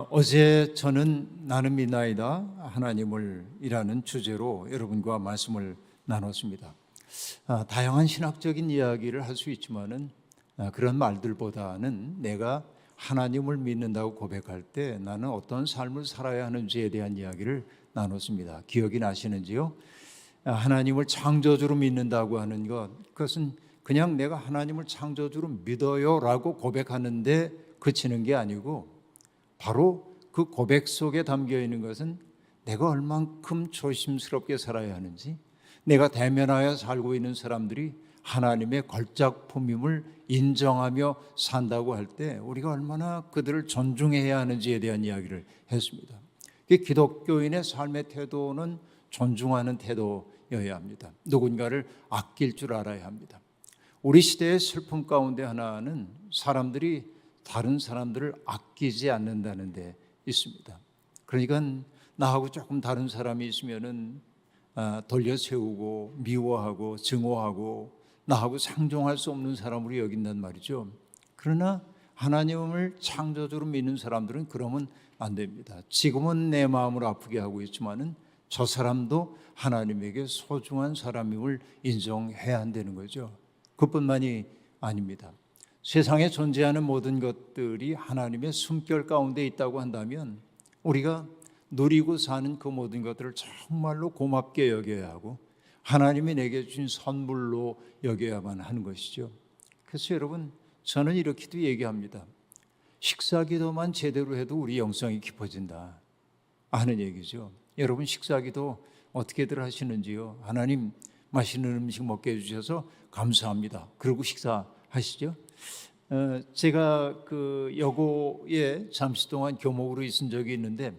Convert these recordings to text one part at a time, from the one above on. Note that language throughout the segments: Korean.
어제 저는 나는 믿나이다 하나님을 이라는 주제로 여러분과 말씀을 나눴습니다. 다양한 신학적인 이야기를 할 수 있지만은 그런 말들보다는 내가 하나님을 믿는다고 고백할 때 나는 어떤 삶을 살아야 하는지에 대한 이야기를 나눴습니다. 기억이 나시는지요? 하나님을 창조주로 믿는다고 하는 그것은 그냥 내가 하나님을 창조주로 믿어요라고 고백하는데 그치는 게 아니고 바로 그 고백 속에 담겨 있는 것은 내가 얼만큼 조심스럽게 살아야 하는지, 내가 대면하여 살고 있는 사람들이 하나님의 걸작품임을 인정하며 산다고 할 때 우리가 얼마나 그들을 존중해야 하는지에 대한 이야기를 했습니다. 기독교인의 삶의 태도는 존중하는 태도여야 합니다. 누군가를 아낄 줄 알아야 합니다. 우리 시대의 슬픔 가운데 하나는 사람들이 다른 사람들을 아끼지 않는다는 데 있습니다. 그러니까 나하고 조금 다른 사람이 있으면은 돌려 세우고 미워하고 증오하고 나하고 상종할 수 없는 사람으로 여긴단 말이죠. 그러나 하나님을 창조주로 믿는 사람들은 그러면 안 됩니다. 지금은 내 마음을 아프게 하고 있지만은 저 사람도 하나님에게 소중한 사람임을 인정해야 한다는 거죠. 그뿐만이 아닙니다. 세상에 존재하는 모든 것들이 하나님의 숨결 가운데 있다고 한다면 우리가 누리고 사는 그 모든 것들을 정말로 고맙게 여겨야 하고 하나님이 내게 주신 선물로 여겨야만 하는 것이죠. 그래서 여러분, 저는 이렇게도 얘기합니다. 식사기도만 제대로 해도 우리 영성이 깊어진다 하는 얘기죠. 여러분, 식사기도 어떻게들 하시는지요? 하나님 맛있는 음식 먹게 해주셔서 감사합니다. 그리고 식사하시죠? 제가 그 여고에 잠시 동안 교목으로 있은 적이 있는데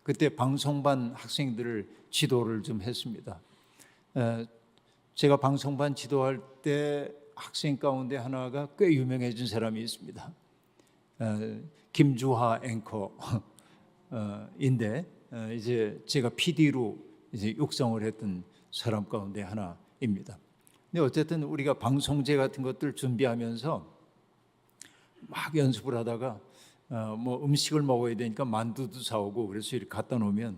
그때 방송반 학생들을 지도를 좀 했습니다. 제가 방송반 지도할 때 학생 가운데 하나가 꽤 유명해진 사람이 있습니다. 김주하 앵커인데 이제 제가 PD로 이제 육성을 했던 사람 가운데 하나입니다. 근데 어쨌든 우리가 방송제 같은 것들 준비하면서 막 연습을 하다가 뭐 음식을 먹어야 되니까 만두도 사오고 그래서 이렇게 갖다 놓으면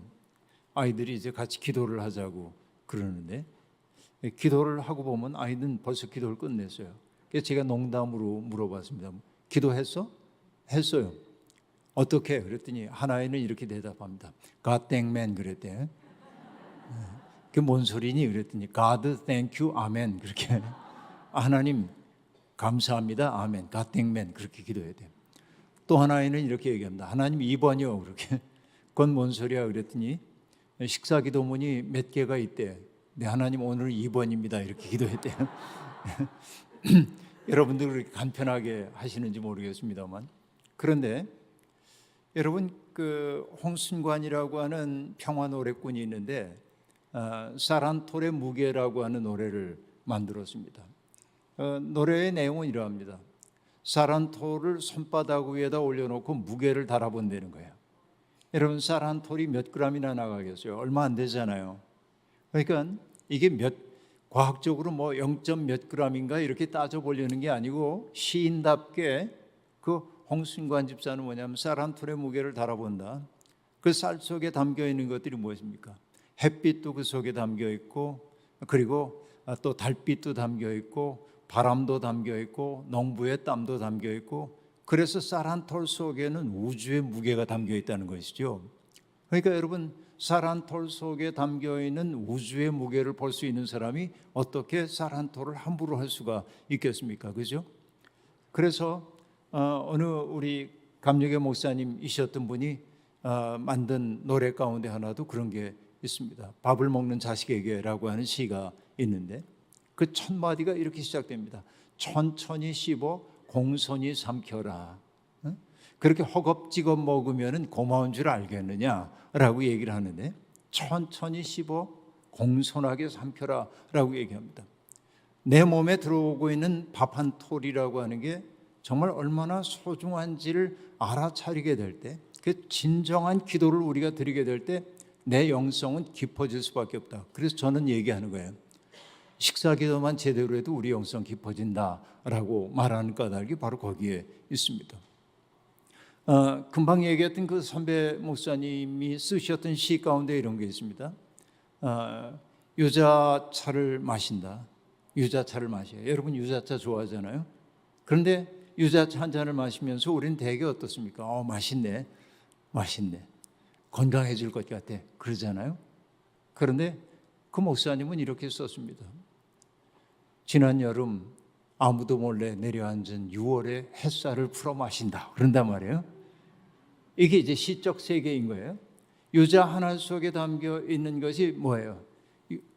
아이들이 이제 같이 기도를 하자고 그러는데 기도를 하고 보면 아이들은 벌써 기도를 끝냈어요. 그래서 제가 농담으로 물어봤습니다. 기도했어? 했어요. 어떻게? 그랬더니 한 아이는 이렇게 대답합니다. God thank man 그랬대. 그게 뭔 소리니? 그랬더니 God thank you, amen 그렇게 하나님 감사합니다. 아멘. God thank man 그렇게 기도해야 돼요. 또 하나는 이렇게 얘기합니다. 하나님 2번이요. 그렇게. 그건 뭔 소리야? 그랬더니 식사 기도문이 몇 개가 있대. 네, 하나님 오늘은 2번입니다. 이렇게 기도했대요. 여러분들 그렇게 간편하게 하시는지 모르겠습니다만. 그런데 여러분 그 홍순관이라고 하는 평화 노래꾼이 있는데 사란톨의 무게라고 하는 노래를 만들었습니다. 노래의 내용은 이러합니다. 사란톨을 손바닥 위에다 올려놓고 무게를 달아본다는 거예요. 여러분 사란톨이 몇 그램이나 나가겠어요? 얼마 안 되잖아요. 그러니까 이게 과학적으로 뭐 0. 몇 그램인가 이렇게 따져보려는 게 아니고 시인답게 그 홍순관 집사는 뭐냐면 사란톨의 무게를 달아본다. 그 쌀 속에 담겨 있는 것들이 무엇입니까? 햇빛도 그 속에 담겨 있고 그리고 또 달빛도 담겨 있고 바람도 담겨 있고 농부의 땀도 담겨 있고 그래서 사란톨 속에는 우주의 무게가 담겨 있다는 것이죠. 그러니까 여러분 사란톨 속에 담겨 있는 우주의 무게를 볼 수 있는 사람이 어떻게 사란톨을 함부로 할 수가 있겠습니까? 그죠? 그래서 어느 우리 감리교 목사님이셨던 분이 만든 노래 가운데 하나도 그런 게 있습니다. 밥을 먹는 자식에게라고 하는 시가 있는데 그 첫 마디가 이렇게 시작됩니다. 천천히 씹어 공손히 삼켜라. 그렇게 허겁지겁 먹으면 고마운 줄 알겠느냐라고 얘기를 하는데 천천히 씹어 공손하게 삼켜라 라고 얘기합니다. 내 몸에 들어오고 있는 밥 한 톨이라고 하는 게 정말 얼마나 소중한지를 알아차리게 될 때, 그 진정한 기도를 우리가 드리게 될 때 내 영성은 깊어질 수밖에 없다. 그래서 저는 얘기하는 거예요. 식사 기도만 제대로 해도 우리 영성 깊어진다라고 말하는 까닭이 바로 거기에 있습니다. 금방 얘기했던 그 선배 목사님이 쓰셨던 시 가운데 이런 게 있습니다. 유자차를 마신다. 유자차를 마셔요. 여러분 유자차 좋아하잖아요. 그런데 유자차 한 잔을 마시면서 우리는 되게 어떻습니까? 맛있네. 맛있네. 건강해질 것 같아. 그러잖아요. 그런데 그 목사님은 이렇게 썼습니다. 지난 여름 아무도 몰래 내려앉은 6월의 햇살을 풀어 마신다. 그런단 말이에요. 이게 이제 시적 세계인 거예요. 유자 하나 속에 담겨 있는 것이 뭐예요?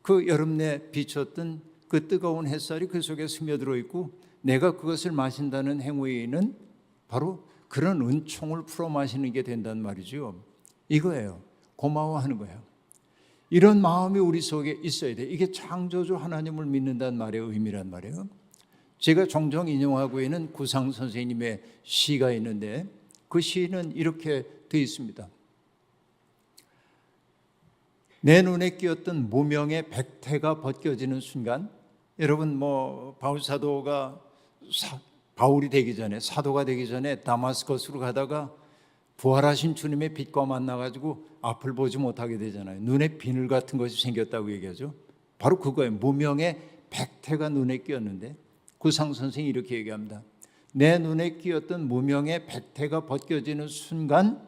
그 여름 내 비쳤던 그 뜨거운 햇살이 그 속에 스며들어 있고 내가 그것을 마신다는 행위는 바로 그런 은총을 풀어 마시는 게 된단 말이죠. 이거예요. 고마워하는 거예요. 이런 마음이 우리 속에 있어야 돼. 이게 창조주 하나님을 믿는다는 말의 의미란 말이에요. 제가 종종 인용하고 있는 구상 선생님의 시가 있는데 그 시는 이렇게 되어 있습니다. 내 눈에 띄었던 무명의 백태가 벗겨지는 순간, 여러분 바울 사도가 바울이 되기 전에, 사도가 되기 전에 다마스커스로 가다가 부활하신 주님의 빛과 만나가지고 앞을 보지 못하게 되잖아요. 눈에 비늘 같은 것이 생겼다고 얘기하죠. 바로 그거예요. 무명의 백태가 눈에 끼었는데 구상 선생이 이렇게 얘기합니다. 내 눈에 끼었던 무명의 백태가 벗겨지는 순간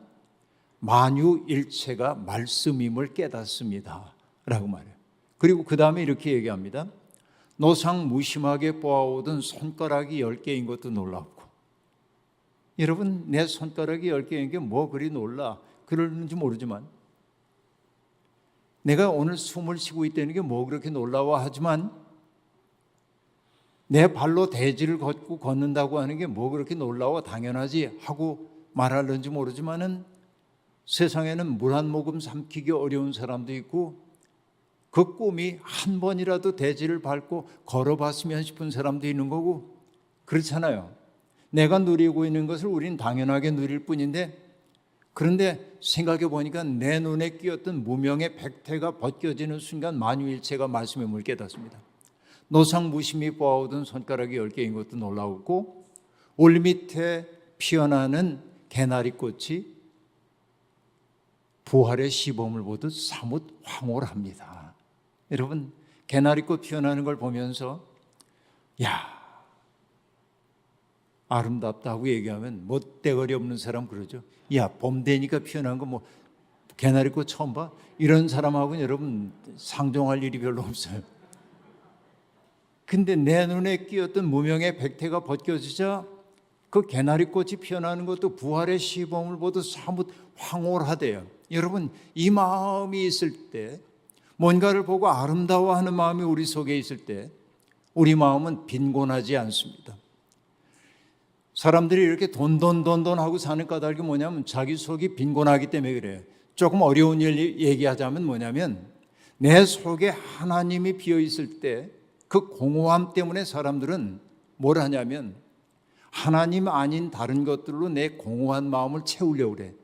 만유일체가 말씀임을 깨닫습니다. 라고 말해요. 그리고 그 다음에 이렇게 얘기합니다. 노상 무심하게 보아오던 손가락이 10개인 것도 놀랍고. 여러분 내 손가락이 10개인 게 뭐 그리 놀라 그러는지 모르지만 내가 오늘 숨을 쉬고 있다는 게 뭐 그렇게 놀라워하지만 내 발로 대지를 걷고 걷는다고 하는 게 뭐 그렇게 놀라워 당연하지 하고 말하는지 모르지만은 세상에는 물 한 모금 삼키기 어려운 사람도 있고 그 꿈이 한 번이라도 대지를 밟고 걸어봤으면 싶은 사람도 있는 거고 그렇잖아요. 내가 누리고 있는 것을 우리는 당연하게 누릴 뿐인데 그런데 생각해 보니까 내 눈에 끼었던 무명의 백태가 벗겨지는 순간 만유일체가 말씀의 물을 깨닫습니다. 노상 무심히 보아오던 손가락이 10개인 것도 놀라웠고 올 밑에 피어나는 개나리꽃이 부활의 시범을 보듯 사뭇 황홀합니다. 여러분 개나리꽃 피어나는 걸 보면서 야 아름답다고 얘기하면 멋대거리 없는 사람 그러죠. 야 봄 되니까 피어난 거 개나리꽃 처음 봐? 이런 사람하고는 여러분 상종할 일이 별로 없어요. 근데 내 눈에 끼었던 무명의 백태가 벗겨지자 그 개나리꽃이 피어나는 것도 부활의 시범을 보듯 사뭇 황홀하대요. 여러분 이 마음이 있을 때 뭔가를 보고 아름다워하는 마음이 우리 속에 있을 때 우리 마음은 빈곤하지 않습니다. 사람들이 이렇게 돈 하고 사는 까닭이 뭐냐면 자기 속이 빈곤하기 때문에 그래요. 조금 어려운 일 얘기하자면 뭐냐면 내 속에 하나님이 비어 있을 때 그 공허함 때문에 사람들은 뭘 하냐면 하나님 아닌 다른 것들로 내 공허한 마음을 채우려고 그래.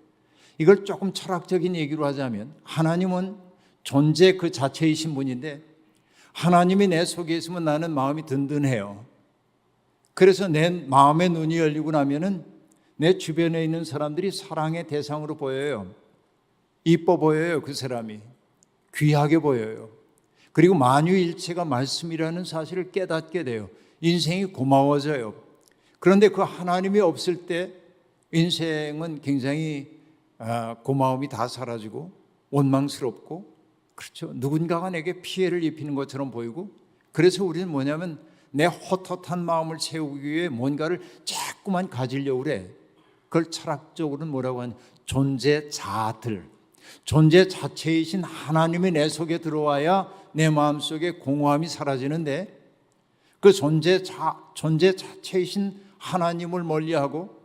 이걸 조금 철학적인 얘기로 하자면 하나님은 존재 그 자체이신 분인데 하나님이 내 속에 있으면 나는 마음이 든든해요. 그래서 내 마음의 눈이 열리고 나면은 내 주변에 있는 사람들이 사랑의 대상으로 보여요. 이뻐 보여요. 그 사람이 귀하게 보여요. 그리고 만유일체가 말씀이라는 사실을 깨닫게 돼요. 인생이 고마워져요. 그런데 그 하나님이 없을 때 인생은 굉장히 고마움이 다 사라지고 원망스럽고 그렇죠. 누군가가 내게 피해를 입히는 것처럼 보이고 그래서 우리는 뭐냐면 내 헛헛한 마음을 채우기 위해 뭔가를 자꾸만 가지려고 그래. 그걸 철학적으로는 뭐라고 하냐 존재자들. 존재 자체이신 하나님이 내 속에 들어와야 내 마음속에 공허함이 사라지는데 그 존재 자체이신 하나님을 멀리하고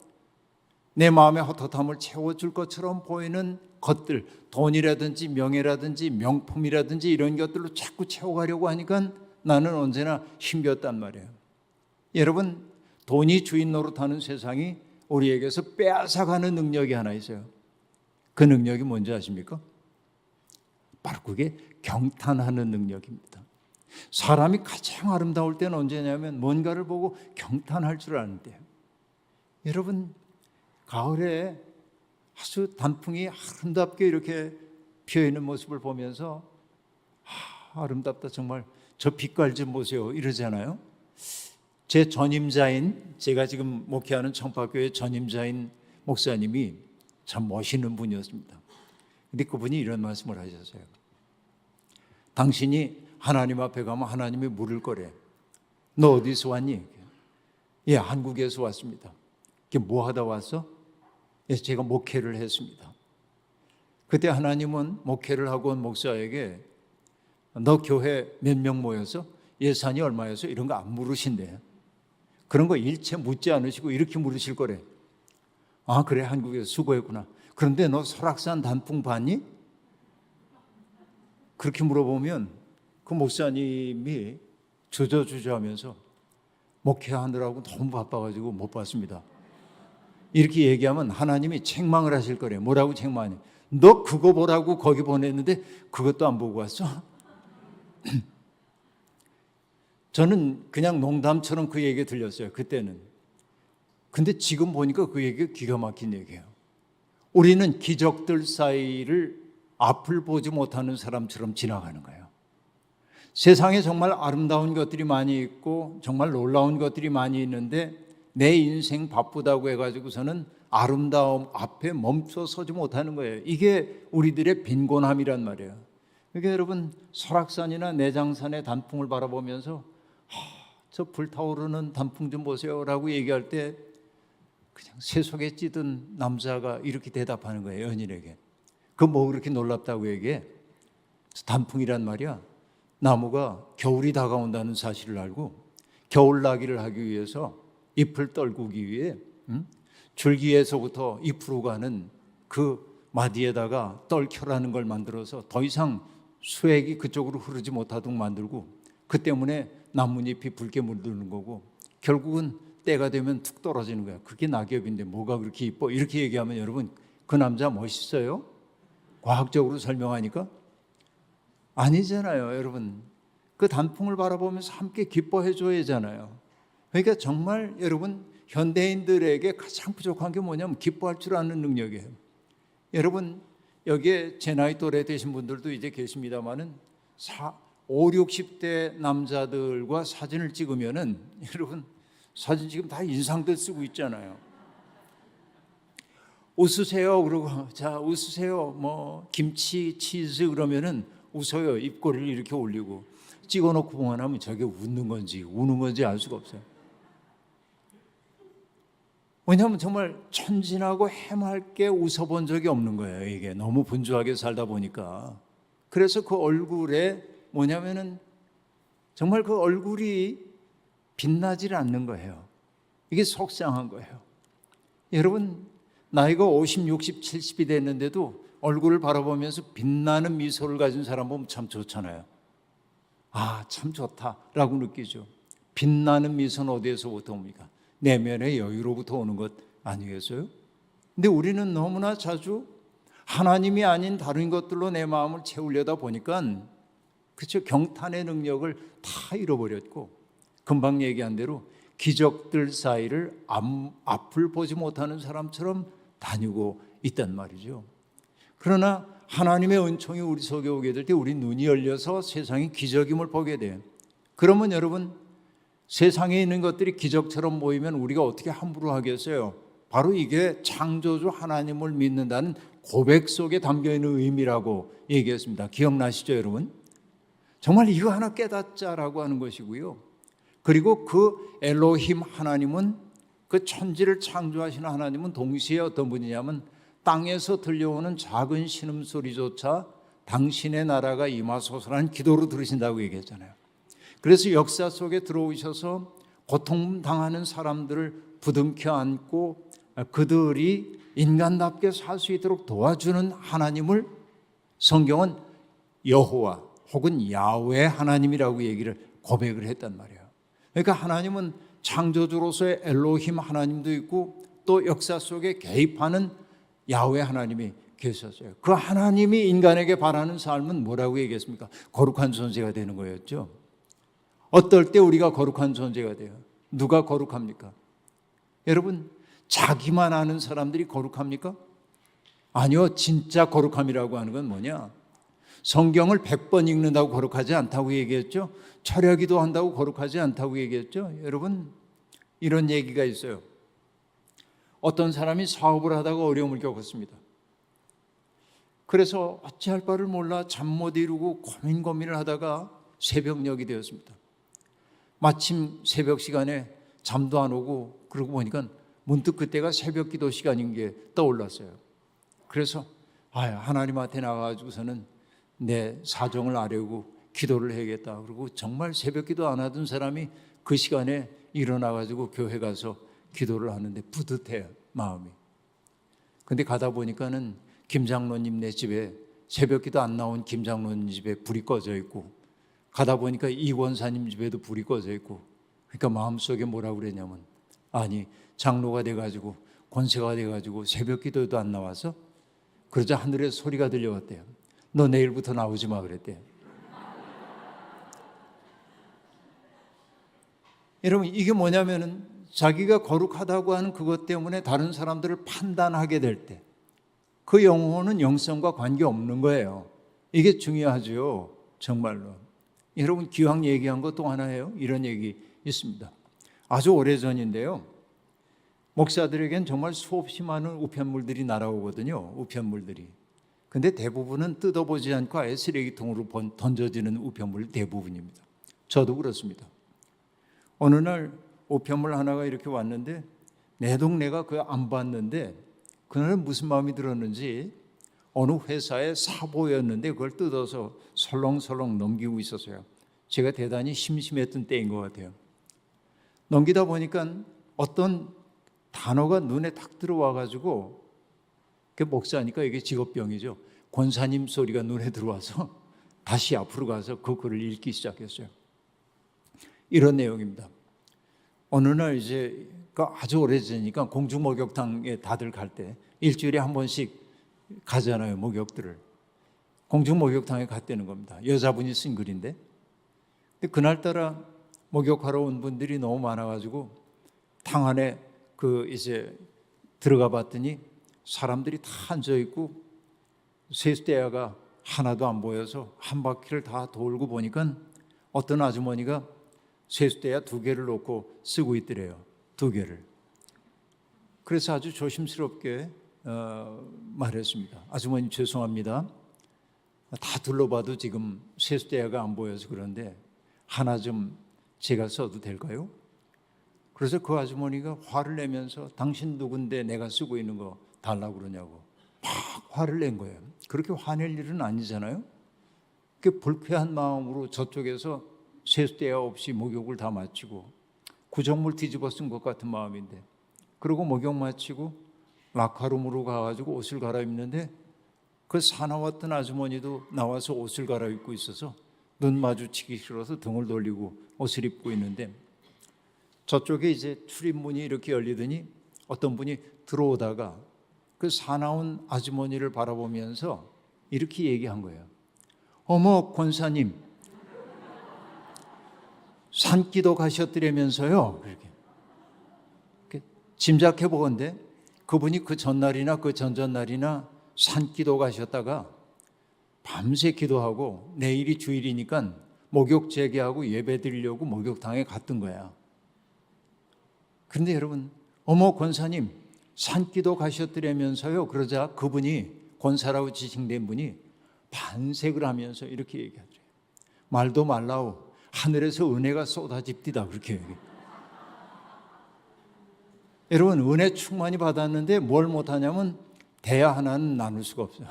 내 마음의 헛헛함을 채워줄 것처럼 보이는 것들 돈이라든지 명예라든지 명품이라든지 이런 것들로 자꾸 채워가려고 하니까 나는 언제나 힘겼단 말이에요. 여러분 돈이 주인 노릇하는 세상이 우리에게서 빼앗아가는 능력이 하나 있어요. 그 능력이 뭔지 아십니까? 바로 그게 경탄하는 능력입니다. 사람이 가장 아름다울 때는 언제냐면 뭔가를 보고 경탄할 줄 아는데요. 여러분 가을에 아주 단풍이 아름답게 이렇게 피어있는 모습을 보면서 아름답다 정말, 저 빛깔 좀 보세요 이러잖아요. 제 전임자인, 제가 지금 목회하는 청파교회 전임자인 목사님이 참 멋있는 분이었습니다. 근데 그분이 이런 말씀을 하셨어요. 당신이 하나님 앞에 가면 하나님이 물을 거래. 너 어디서 왔니? 예, 한국에서 왔습니다. 뭐 하다 왔어? 예, 제가 목회를 했습니다. 그때 하나님은 목회를 하고 온 목사에게 너 교회 몇 명 모여서 예산이 얼마여서 이런 거 안 물으신대. 그런 거 일체 묻지 않으시고 이렇게 물으실 거래. 아, 그래, 한국에서 수고했구나. 그런데 너 설악산 단풍 봤니? 그렇게 물어보면 그 목사님이 주저주저하면서 목회하느라고 너무 바빠가지고 못 봤습니다. 이렇게 얘기하면 하나님이 책망을 하실 거래. 뭐라고 책망하니? 너 그거 보라고 거기 보냈는데 그것도 안 보고 왔어? 저는 그냥 농담처럼 그 얘기 들렸어요, 그때는. 근데 지금 보니까 그 얘기가 기가 막힌 얘기예요. 우리는 기적들 사이를 앞을 보지 못하는 사람처럼 지나가는 거예요. 세상에 정말 아름다운 것들이 많이 있고 정말 놀라운 것들이 많이 있는데 내 인생 바쁘다고 해가지고서는 아름다움 앞에 멈춰 서지 못하는 거예요. 이게 우리들의 빈곤함이란 말이에요. 그러니까 여러분, 설악산이나 내장산의 단풍을 바라보면서 저 불타오르는 단풍 좀 보세요 라고 얘기할 때 그냥 새속에 찌든 남자가 이렇게 대답하는 거예요, 연인에게. 그 뭐 그렇게 놀랍다고 얘기해? 단풍이란 말이야, 나무가 겨울이 다가온다는 사실을 알고 겨울나기를 하기 위해서 잎을 떨구기 위해 줄기에서부터 잎으로 가는 그 마디에다가 떨켜라는 걸 만들어서 더 이상 수액이 그쪽으로 흐르지 못하도록 만들고, 그 때문에 나뭇잎이 붉게 물드는 거고 결국은 때가 되면 툭 떨어지는 거야. 그게 낙엽인데 뭐가 그렇게 이뻐? 이렇게 얘기하면 여러분, 그 남자 멋있어요? 과학적으로 설명하니까 아니잖아요. 여러분, 그 단풍을 바라보면서 함께 기뻐해 줘야 하잖아요. 그러니까 정말 여러분, 현대인들에게 가장 부족한 게 뭐냐면 기뻐할 줄 아는 능력이에요. 여러분, 여기에 제 나이 또래 되신 분들도 이제 계십니다마는 5, 60대 남자들과 사진을 찍으면은 여러분, 사진 지금 다 인상들 쓰고 있잖아요. 웃으세요. 그러고 자 웃으세요. 뭐 김치, 치즈 그러면은 웃어요. 입꼬리를 이렇게 올리고 찍어놓고 보면 하면 저게 웃는 건지 우는 건지 알 수가 없어요. 왜냐하면 정말 천진하고 해맑게 웃어본 적이 없는 거예요. 이게 너무 분주하게 살다 보니까. 그래서 그 얼굴에 뭐냐면은 정말 그 얼굴이 빛나질 않는 거예요. 이게 속상한 거예요. 여러분, 나이가 50, 60, 70이 됐는데도 얼굴을 바라보면서 빛나는 미소를 가진 사람 보면 참 좋잖아요. 아, 참 좋다라고 느끼죠. 빛나는 미소는 어디에서부터 옵니까? 내면의 여유로부터 오는 것 아니겠어요? 근데 우리는 너무나 자주 하나님이 아닌 다른 것들로 내 마음을 채우려다 보니까 그렇죠, 경탄의 능력을 다 잃어버렸고 금방 얘기한 대로 기적들 사이를 앞을 보지 못하는 사람처럼 다니고 있단 말이죠. 그러나 하나님의 은총이 우리 속에 오게 될 때 우리 눈이 열려서 세상이 기적임을 보게 돼요. 그러면 여러분, 세상에 있는 것들이 기적처럼 보이면 우리가 어떻게 함부로 하겠어요? 바로 이게 창조주 하나님을 믿는다는 고백 속에 담겨있는 의미라고 얘기했습니다. 기억나시죠, 여러분? 정말 이거 하나 깨닫자라고 하는 것이고요. 그리고 그 엘로힘 하나님은, 그 천지를 창조하시는 하나님은 동시에 어떤 분이냐면 땅에서 들려오는 작은 신음소리조차 당신의 나라가 임하소서라는 기도로 들으신다고 얘기했잖아요. 그래서 역사 속에 들어오셔서 고통당하는 사람들을 부둥켜 안고 그들이 인간답게 살 수 있도록 도와주는 하나님을 성경은 여호와 혹은 야훼 하나님이라고 얘기를 고백을 했단 말이에요. 그러니까 하나님은 창조주로서의 엘로힘 하나님도 있고 또 역사 속에 개입하는 야훼 하나님이 계셨어요. 그 하나님이 인간에게 바라는 삶은 뭐라고 얘기했습니까? 거룩한 존재가 되는 거였죠. 어떨 때 우리가 거룩한 존재가 돼요? 누가 거룩합니까? 여러분, 자기만 아는 사람들이 거룩합니까? 아니요. 진짜 거룩함이라고 하는 건 뭐냐? 성경을 100번 읽는다고 거룩하지 않다고 얘기했죠. 철야기도 한다고 거룩하지 않다고 얘기했죠. 여러분, 이런 얘기가 있어요. 어떤 사람이 사업을 하다가 어려움을 겪었습니다. 그래서 어찌할 바를 몰라 잠 못 이루고 고민을 하다가 새벽녘이 되었습니다. 마침 새벽 시간에 잠도 안 오고 그러고 보니까 문득 그때가 새벽 기도 시간인 게 떠올랐어요. 그래서 하나님한테 나가가지고서는 내 사정을 아뢰고 기도를 해야겠다. 그리고 정말 새벽 기도 안 하던 사람이 그 시간에 일어나가지고 교회 가서 기도를 하는데 뿌듯해요, 마음이. 근데 가다 보니까는 김 장로님 집에 새벽 기도 안 나온 김 장로님 집에 불이 꺼져 있고, 가다 보니까 이 권사님 집에도 불이 꺼져 있고, 그러니까 마음속에 뭐라고 그랬냐면, 아니 장로가 돼가지고 권세가 돼가지고 새벽 기도도 안 나와서? 그러자 하늘에 소리가 들려왔대요. 너 내일부터 나오지 마 그랬대요. 여러분, 이게 뭐냐면은 자기가 거룩하다고 하는 그것 때문에 다른 사람들을 판단하게 될 때 그 영혼은 영성과 관계없는 거예요. 이게 중요하죠, 정말로. 여러분, 기왕 얘기한 것 또 하나 해요. 이런 얘기 있습니다. 아주 오래전인데요, 목사들에겐 정말 수없이 많은 우편물들이 날아오거든요. 우편물들이. 근데 대부분은 뜯어보지 않고 아예 쓰레기통으로 던져지는 우편물 대부분입니다. 저도 그렇습니다. 어느 날 우편물 하나가 이렇게 왔는데 내 동네가 그거 안 봤는데 그날은 무슨 마음이 들었는지 어느 회사의 사보였는데 그걸 뜯어서 설렁설렁 넘기고 있었어요. 제가 대단히 심심했던 때인 것 같아요. 넘기다 보니까 어떤 단어가 눈에 탁 들어와가지고, 그 목사니까 이게 직업병이죠. 권사님 소리가 눈에 들어와서 다시 앞으로 가서 그 글을 읽기 시작했어요. 이런 내용입니다. 어느 날 이제 아주 오래전이니까 공중 목욕탕에 다들 갈 때 일주일에 한 번씩 가잖아요, 목욕들을. 공중 목욕탕에 갔다는 겁니다. 여자분이 쓴 글인데. 근데 그날따라 목욕하러 온 분들이 너무 많아가지고 탕 안에 이제 들어가 봤더니 사람들이 다 앉아 있고 세수대야가 하나도 안 보여서 한 바퀴를 다 돌고 보니까 어떤 아주머니가 세수대야 2개를 놓고 쓰고 있더래요. 2개를. 그래서 아주 조심스럽게 말했습니다. 아주머니 죄송합니다. 다 둘러봐도 지금 세수대야가 안 보여서 그런데 하나 좀 제가 써도 될까요? 그래서 그 아주머니가 화를 내면서 당신 누군데 내가 쓰고 있는 거 달라고 그러냐고 막 화를 낸 거예요. 그렇게 화낼 일은 아니잖아요. 그 불쾌한 마음으로 저쪽에서 세수대야 없이 목욕을 다 마치고 구정물 뒤집어 쓴 것 같은 마음인데, 그리고 목욕 마치고 락카룸으로 가가지고 옷을 갈아입는데 그 사나웠던 아주머니도 나와서 옷을 갈아입고 있어서 눈 마주치기 싫어서 등을 돌리고 옷을 입고 있는데, 저쪽에 이제 출입문이 이렇게 열리더니 어떤 분이 들어오다가 그 사나운 아주머니를 바라보면서 이렇게 얘기한 거예요. 어머 권사님, 산기도 가셨더라면서요. 그렇게 짐작해 보건대 그분이 그 전날이나 그 전전날이나 산기도 가셨다가 밤새 기도하고 내일이 주일이니까 목욕 재개하고 예배 드리려고 목욕탕에 갔던 거야. 그런데 여러분, 어머 권사님 산기도 가셨더라면서요. 그러자 그분이, 권사라고 지칭된 분이 반색을 하면서 이렇게 얘기하죠. 말도 말라오, 하늘에서 은혜가 쏟아집디다. 그렇게 얘기해요. 여러분, 은혜 충만히 받았는데 뭘 못하냐면 대야 하나는 나눌 수가 없어요.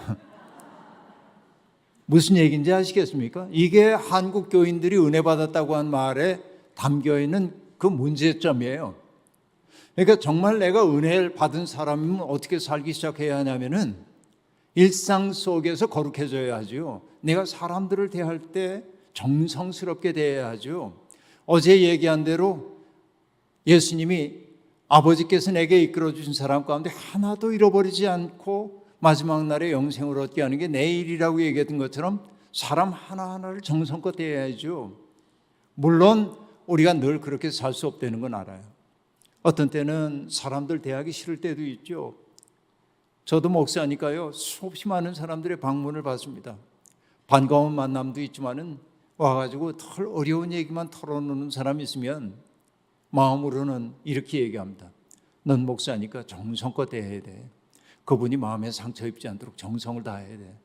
무슨 얘기인지 아시겠습니까? 이게 한국 교인들이 은혜 받았다고 한 말에 담겨있는 그 문제점이에요. 그러니까 정말 내가 은혜를 받은 사람이면 어떻게 살기 시작해야 하냐면은 일상 속에서 거룩해져야 하죠. 내가 사람들을 대할 때 정성스럽게 대해야 하죠. 어제 얘기한 대로 예수님이 아버지께서 내게 이끌어 주신 사람 가운데 하나도 잃어버리지 않고 마지막 날에 영생을 얻게 하는 게 내일이라고 얘기했던 것처럼 사람 하나하나를 정성껏 대해야죠. 물론 우리가 늘 그렇게 살 수 없다는 건 알아요. 어떤 때는 사람들 대하기 싫을 때도 있죠. 저도 목사니까요, 수없이 많은 사람들의 방문을 받습니다. 반가운 만남도 있지만은 와가지고 덜 어려운 얘기만 털어놓는 사람이 있으면 마음으로는 이렇게 얘기합니다. 넌 목사니까 정성껏 대해야 돼. 그분이 마음에 상처 입지 않도록 정성을 다해야 돼.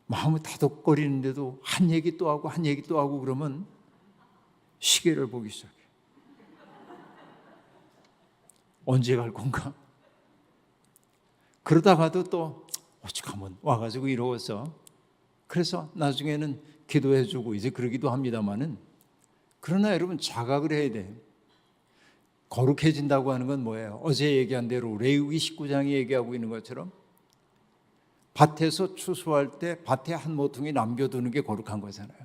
마음을 다독거리는데도 한 얘기 또 하고 한 얘기 또 하고 그러면 시계를 보기 시작해. 언제 갈 건가? 그러다가도 또 오죽하면 와가지고 이러워서, 그래서 나중에는 기도해주고 이제 그러기도 합니다만은, 그러나 여러분 자각을 해야 돼. 거룩해진다고 하는 건 뭐예요? 어제 얘기한 대로 레위기 19장이 얘기하고 있는 것처럼 밭에서 추수할 때 밭에 한 모퉁이 남겨두는 게 거룩한 거잖아요.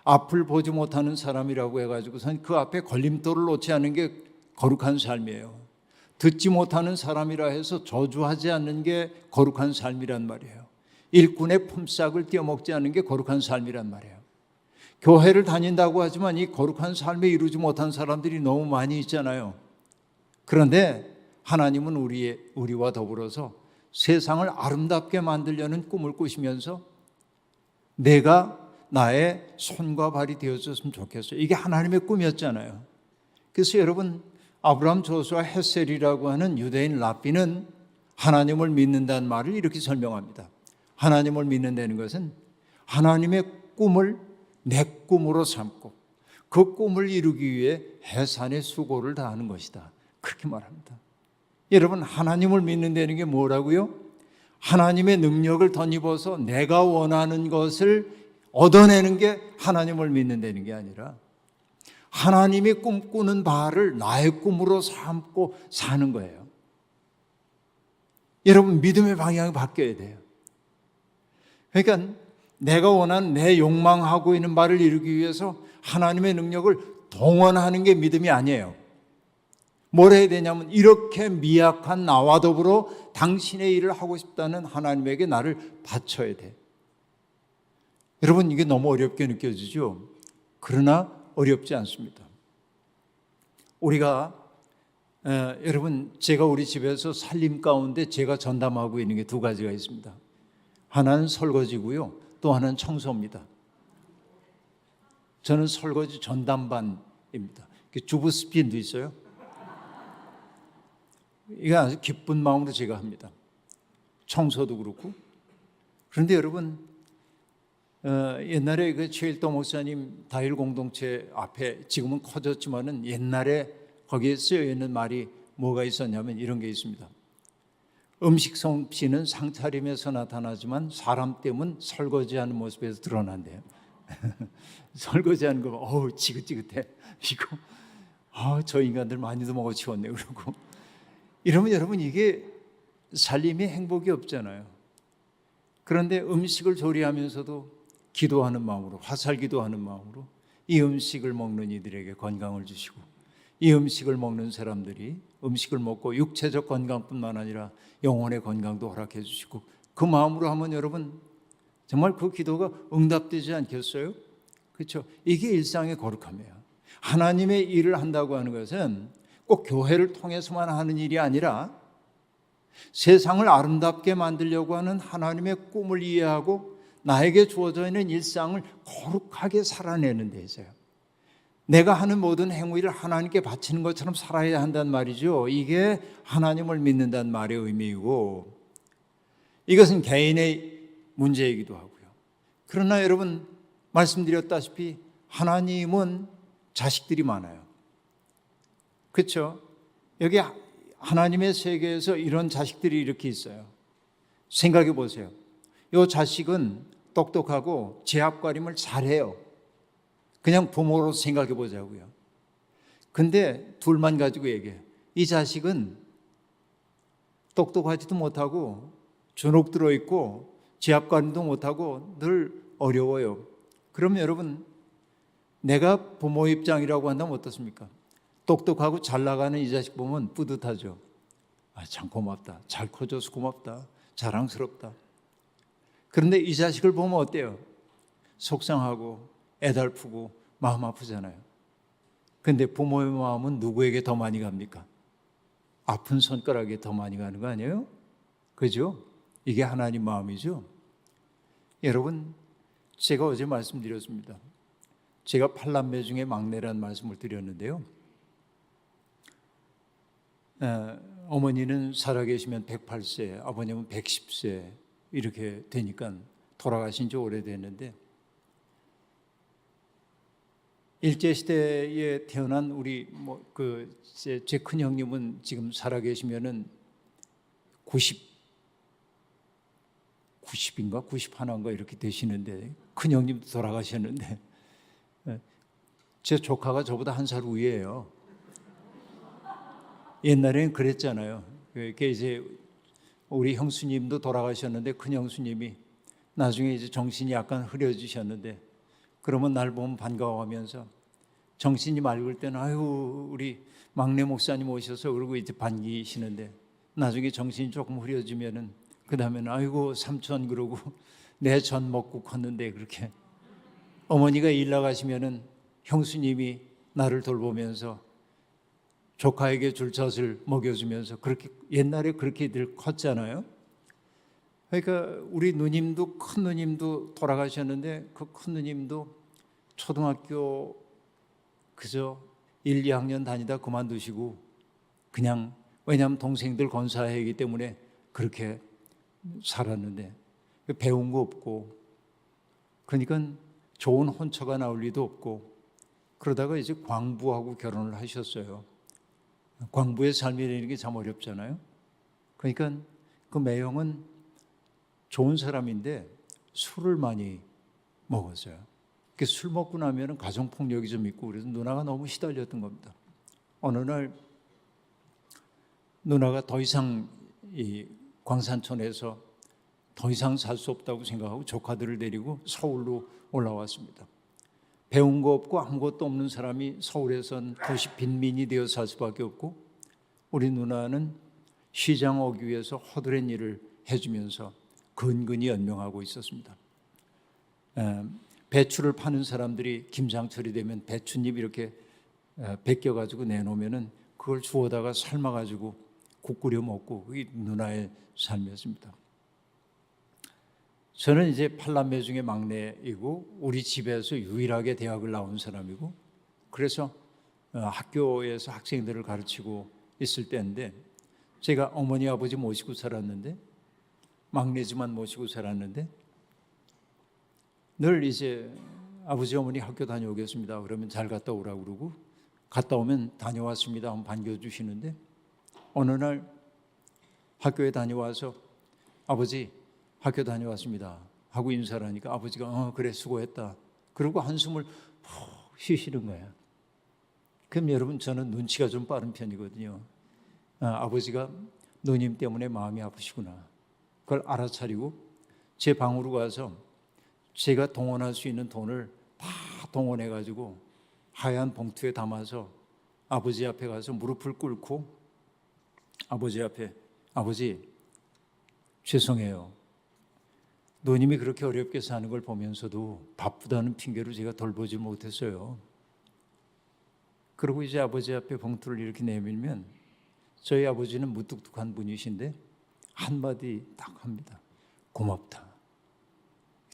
앞을 보지 못하는 사람이라고 해가지고선 그 앞에 걸림돌을 놓지 않는 게 거룩한 삶이에요. 듣지 못하는 사람이라 해서 저주하지 않는 게 거룩한 삶이란 말이에요. 일꾼의 품삯을 떼어먹지 않는 게 거룩한 삶이란 말이에요. 교회를 다닌다고 하지만 이 거룩한 삶에 이루지 못한 사람들이 너무 많이 있잖아요. 그런데 하나님은 우리와 더불어서 세상을 아름답게 만들려는 꿈을 꾸시면서 내가 나의 손과 발이 되어줬으면 좋겠어요. 이게 하나님의 꿈이었잖아요. 그래서 여러분, 아브라함, 조수아, 헷셀이라고 하는 유대인 랍비는 하나님을 믿는다는 말을 이렇게 설명합니다. 하나님을 믿는다는 것은 하나님의 꿈을 내 꿈으로 삼고 그 꿈을 이루기 위해 해산의 수고를 다하는 것이다. 그렇게 말합니다. 여러분, 하나님을 믿는다는 게 뭐라고요? 하나님의 능력을 덧입어서 내가 원하는 것을 얻어내는 게 하나님을 믿는다는 게 아니라 하나님이 꿈꾸는 바를 나의 꿈으로 삼고 사는 거예요. 여러분, 믿음의 방향이 바뀌어야 돼요. 그러니까 내가 원하는 내 욕망하고 있는 바를 이루기 위해서 하나님의 능력을 동원하는 게 믿음이 아니에요. 뭘 해야 되냐면 이렇게 미약한 나와 더불어 당신의 일을 하고 싶다는 하나님에게 나를 바쳐야 돼. 여러분, 이게 너무 어렵게 느껴지죠? 그러나 어렵지 않습니다. 우리가 여러분, 제가 우리 집에서 살림 가운데 제가 전담하고 있는 게 두 가지가 있습니다. 하나는 설거지고요, 또 하나는 청소입니다. 저는 설거지 전담반입니다. 주부 스핀도 있어요. 이거 아주 기쁜 마음으로 제가 합니다. 청소도 그렇고. 그런데 여러분, 옛날에 그 최일도 목사님 다일 공동체 앞에, 지금은 커졌지만은 옛날에 거기에 쓰여 있는 말이 뭐가 있었냐면 이런 게 있습니다. 음식 솜씨는 상차림에서 나타나지만 사람 땜은 설거지하는 모습에서 드러난대요. 설거지하는 거, 어우 지긋지긋해. 이거, 저 인간들 많이도 먹어치웠네. 그러고 이러면 여러분, 이게 살림이 행복이 없잖아요. 그런데 음식을 조리하면서도 기도하는 마음으로, 화살 기도하는 마음으로 이 음식을 먹는 이들에게 건강을 주시고, 이 음식을 먹는 사람들이 음식을 먹고 육체적 건강뿐만 아니라 영혼의 건강도 허락해 주시고, 그 마음으로 하면 여러분, 정말 그 기도가 응답되지 않겠어요? 그렇죠? 이게 일상의 거룩함이에요. 하나님의 일을 한다고 하는 것은 꼭 교회를 통해서만 하는 일이 아니라 세상을 아름답게 만들려고 하는 하나님의 꿈을 이해하고 나에게 주어져 있는 일상을 거룩하게 살아내는 데 있어요. 내가 하는 모든 행위를 하나님께 바치는 것처럼 살아야 한다는 말이죠. 이게 하나님을 믿는다는 말의 의미이고, 이것은 개인의 문제이기도 하고요. 그러나 여러분, 말씀드렸다시피 하나님은 자식들이 많아요. 그렇죠? 여기 하나님의 세계에서 이런 자식들이 이렇게 있어요. 생각해 보세요. 이 자식은 똑똑하고 제압가림을 잘해요. 그냥 부모로서 생각해 보자고요. 근데 둘만 가지고 얘기해요. 이 자식은 똑똑하지도 못하고 주눅 들어있고 제압가림도 못하고 늘 어려워요. 그럼 여러분, 내가 부모 입장이라고 한다면 어떻습니까? 똑똑하고 잘 나가는 이 자식 보면 뿌듯하죠. 참 고맙다. 잘 커져서 고맙다. 자랑스럽다. 그런데 이 자식을 보면 어때요? 속상하고 애달프고 마음 아프잖아요. 그런데 부모의 마음은 누구에게 더 많이 갑니까? 아픈 손가락에 더 많이 가는 거 아니에요? 그죠? 이게 하나님 마음이죠. 여러분, 제가 어제 말씀드렸습니다. 제가 8남매 중에 막내라는 말씀을 드렸는데요. 어머니는 살아계시면 108세, 아버님은 110세 이렇게 되니까 돌아가신 지 오래됐는데, 일제시대에 태어난 우리 제 큰 형님은 지금 살아계시면은 90인가 91인가 이렇게 되시는데, 큰 형님도 돌아가셨는데 제 조카가 저보다 한 살 위에요. 옛날에는 그랬잖아요. 이렇게 이제 우리 형수님도 돌아가셨는데, 큰 형수님이 나중에 이제 정신이 약간 흐려지셨는데, 그러면 날 보면 반가워하면서 정신이 맑을 때는 아유 우리 막내 목사님 오셔서 그러고 이제 반기시는데, 나중에 정신이 조금 흐려지면은 그 다음에는 아이고 삼촌 그러고 내 전 먹고 컸는데, 그렇게 어머니가 일 나가시면은 형수님이 나를 돌보면서 조카에게 줄 젖을 먹여주면서, 그렇게 옛날에 그렇게들 컸잖아요. 그러니까 우리 누님도, 큰 누님도 돌아가셨는데, 그 큰 누님도 초등학교 그저 1, 2학년 다니다 그만두시고, 그냥 왜냐하면 동생들 건사회이기 때문에 그렇게 살았는데, 배운 거 없고, 그러니까 좋은 혼처가 나올 리도 없고, 그러다가 이제 광부하고 결혼을 하셨어요. 광부의 삶이라는 게 참 어렵잖아요. 그러니까 그 매형은 좋은 사람인데 술을 많이 먹었어요. 술 먹고 나면 가정폭력이 좀 있고, 그래서 누나가 너무 시달렸던 겁니다. 어느 날 누나가 더 이상 이 광산촌에서 더 이상 살 수 없다고 생각하고 조카들을 데리고 서울로 올라왔습니다. 배운 거 없고 아무것도 없는 사람이 서울에선 도시 빈민이 되어 살 수밖에 없고, 우리 누나는 시장 오기 위해서 허드렛 일을 해주면서 근근히 연명하고 있었습니다. 배추를 파는 사람들이 김장철이 되면 배춧잎 이렇게 벗겨가지고 내놓으면은 그걸 주워다가 삶아가지고 국 끓여 먹고, 그게 누나의 삶이었습니다. 저는 이제 8남매 중에 막내이고 우리 집에서 유일하게 대학을 나온 사람이고, 그래서 학교에서 학생들을 가르치고 있을 때인데, 제가 어머니 아버지 모시고 살았는데, 막내지만 모시고 살았는데, 늘 이제 아버지 어머니 학교 다녀오겠습니다 그러면 잘 갔다 오라고 그러고, 갔다 오면 다녀왔습니다 하면 반겨주시는데, 어느 날 학교에 다녀와서 아버지 학교 다녀왔습니다 하고 인사를 하니까 아버지가 그래 수고했다 그러고 한숨을 푹 쉬시는 거예요. 그럼 여러분, 저는 눈치가 좀 빠른 편이거든요. 아버지가 누님 때문에 마음이 아프시구나, 그걸 알아차리고 제 방으로 가서 제가 동원할 수 있는 돈을 다 동원해 가지고 하얀 봉투에 담아서 아버지 앞에 가서 무릎을 꿇고 아버지 앞에, 아버지 죄송해요, 누님이 그렇게 어렵게 사는 걸 보면서도 바쁘다는 핑계로 제가 돌보지 못했어요. 그리고 이제 아버지 앞에 봉투를 이렇게 내밀면, 저희 아버지는 무뚝뚝한 분이신데 한마디 딱 합니다. 고맙다.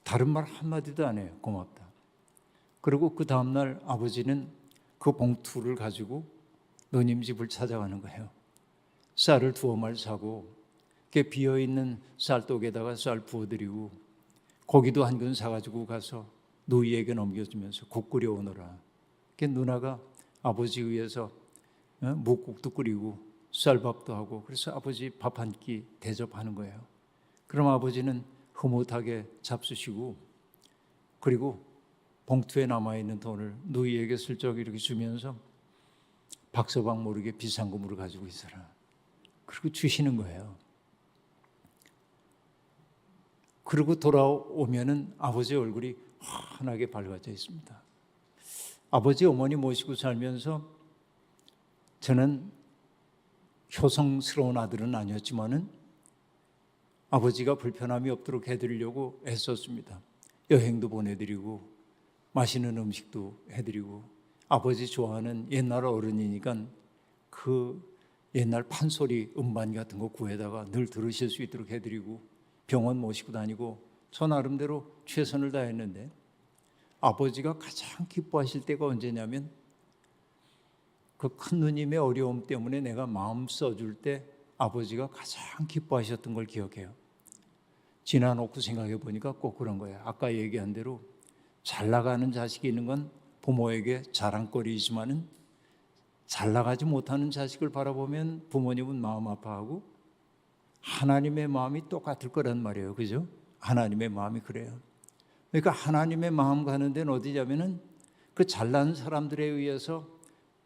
다른 말 한마디도 안 해요. 고맙다. 그리고 그 다음날 아버지는 그 봉투를 가지고 누님 집을 찾아가는 거예요. 쌀을 2어말 사고, 그 비어있는 쌀독에다가 쌀 부어드리고, 고기도 한 근 사가지고 가서 누이에게 넘겨주면서 국 끓여오너라. 그 누나가 아버지 위해서 묵국도 끓이고 쌀밥도 하고, 그래서 아버지 밥 한 끼 대접하는 거예요. 그럼 아버지는 흐뭇하게 잡수시고, 그리고 봉투에 남아있는 돈을 누이에게 슬쩍 이렇게 주면서 박서방 모르게 비상금으로 가지고 있어라, 그리고 주시는 거예요. 그리고 돌아오면은 아버지 얼굴이 환하게 밝아져 있습니다. 아버지 어머니 모시고 살면서 저는 효성스러운 아들은 아니었지만은 아버지가 불편함이 없도록 해드리려고 애썼습니다. 여행도 보내드리고 맛있는 음식도 해드리고, 아버지 좋아하는, 옛날 어른이니까 그 옛날 판소리 음반 같은 거 구해다가 늘 들으실 수 있도록 해드리고 병원 모시고 다니고 저 나름대로 최선을 다했는데 아버지가 가장 기뻐하실 때가 언제냐면 그 큰 누님의 어려움 때문에 내가 마음 써줄 때 아버지가 가장 기뻐하셨던 걸 기억해요. 지나놓고 생각해 보니까 꼭 그런 거예요. 아까 얘기한 대로 잘 나가는 자식이 있는 건 부모에게 자랑거리이지만은 잘 나가지 못하는 자식을 바라보면 부모님은 마음 아파하고 하나님의 마음이 똑같을 거란 말이에요. 그죠? 하나님의 마음이 그래요. 그러니까 하나님의 마음 가는 데는 어디냐면은 그 잘난 사람들에 의해서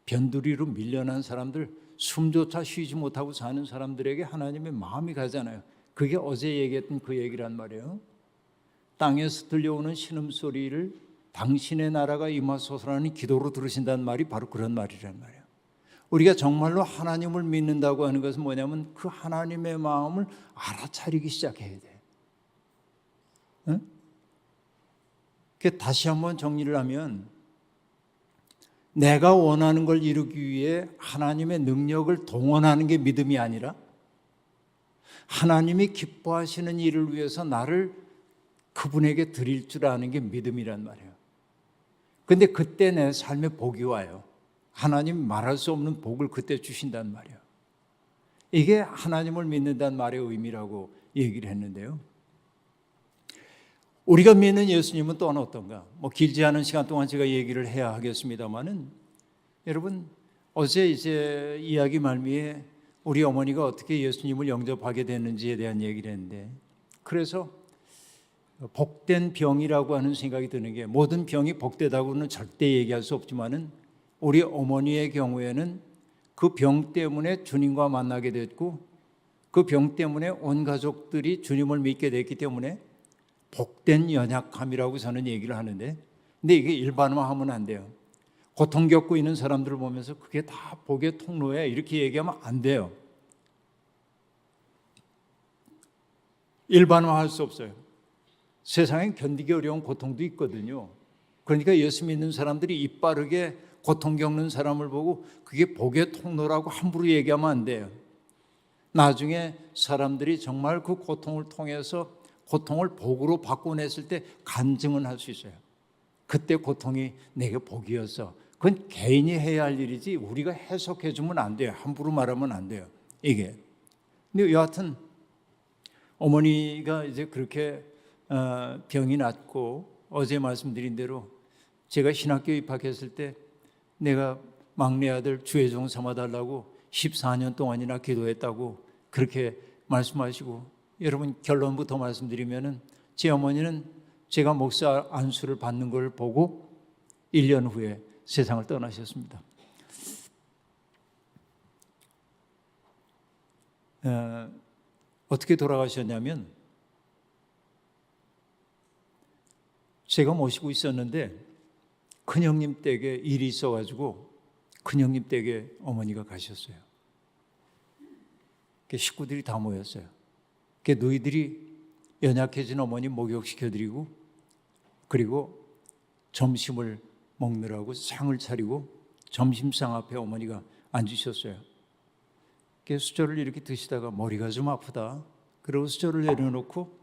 변두리로 밀려난 사람들, 숨조차 쉬지 못하고 사는 사람들에게 하나님의 마음이 가잖아요. 그게 어제 얘기했던 그 얘기란 말이에요. 땅에서 들려오는 신음소리를 당신의 나라가 임하소서라는 기도로 들으신다는 말이 바로 그런 말이란 말이에요. 우리가 정말로 하나님을 믿는다고 하는 것은 뭐냐면 그 하나님의 마음을 알아차리기 시작해야 돼. 응? 다시 한번 정리를 하면 내가 원하는 걸 이루기 위해 하나님의 능력을 동원하는 게 믿음이 아니라 하나님이 기뻐하시는 일을 위해서 나를 그분에게 드릴 줄 아는 게 믿음이란 말이에요. 근데 그때 내 삶에 복이 와요. 하나님 말할 수 없는 복을 그때 주신단 말이에요. 이게 하나님을 믿는다는 말의 의미라고 얘기를 했는데요. 우리가 믿는 예수님은 또한 어떤가? 길지 않은 시간 동안 제가 얘기를 해야 하겠습니다만은 여러분 어제 이제 이야기 말미에 우리 어머니가 어떻게 예수님을 영접하게 됐는지에 대한 얘기를 했는데 그래서 복된 병이라고 하는 생각이 드는 게 모든 병이 복되다고는 절대 얘기할 수 없지만은 우리 어머니의 경우에는 그 병 때문에 주님과 만나게 됐고 그 병 때문에 온 가족들이 주님을 믿게 됐기 때문에 복된 연약함이라고 저는 얘기를 하는데 근데 이게 일반화하면 안 돼요. 고통 겪고 있는 사람들을 보면서 그게 다 복의 통로야 이렇게 얘기하면 안 돼요. 일반화할 수 없어요. 세상엔 견디기 어려운 고통도 있거든요. 그러니까 예수 믿는 사람들이 입 바르게 고통 겪는 사람을 보고 그게 복의 통로라고 함부로 얘기하면 안 돼요. 나중에 사람들이 정말 그 고통을 통해서 고통을 복으로 바꿔냈을 때 간증은 할 수 있어요. 그때 고통이 내게 복이었어. 그건 개인이 해야 할 일이지 우리가 해석해 주면 안 돼요. 함부로 말하면 안 돼요. 이게. 근데 여하튼 어머니가 이제 그렇게 병이 났고 어제 말씀드린 대로 제가 신학교 입학했을 때 내가 막내 아들 주의종 삼아달라고 14년 동안이나 기도했다고 그렇게 말씀하시고 여러분 결론부터 말씀드리면은 제 어머니는 제가 목사 안수를 받는 걸 보고 1년 후에 세상을 떠나셨습니다. 어떻게 돌아가셨냐면 제가 모시고 있었는데 큰형님 댁에 일이 있어가지고 큰형님 댁에 어머니가 가셨어요. 식구들이 다 모였어요. 너희들이 연약해진 어머니 목욕시켜드리고 그리고 점심을 먹느라고 상을 차리고 점심상 앞에 어머니가 앉으셨어요. 수저를 이렇게 드시다가 머리가 좀 아프다. 그리고 수저를 내려놓고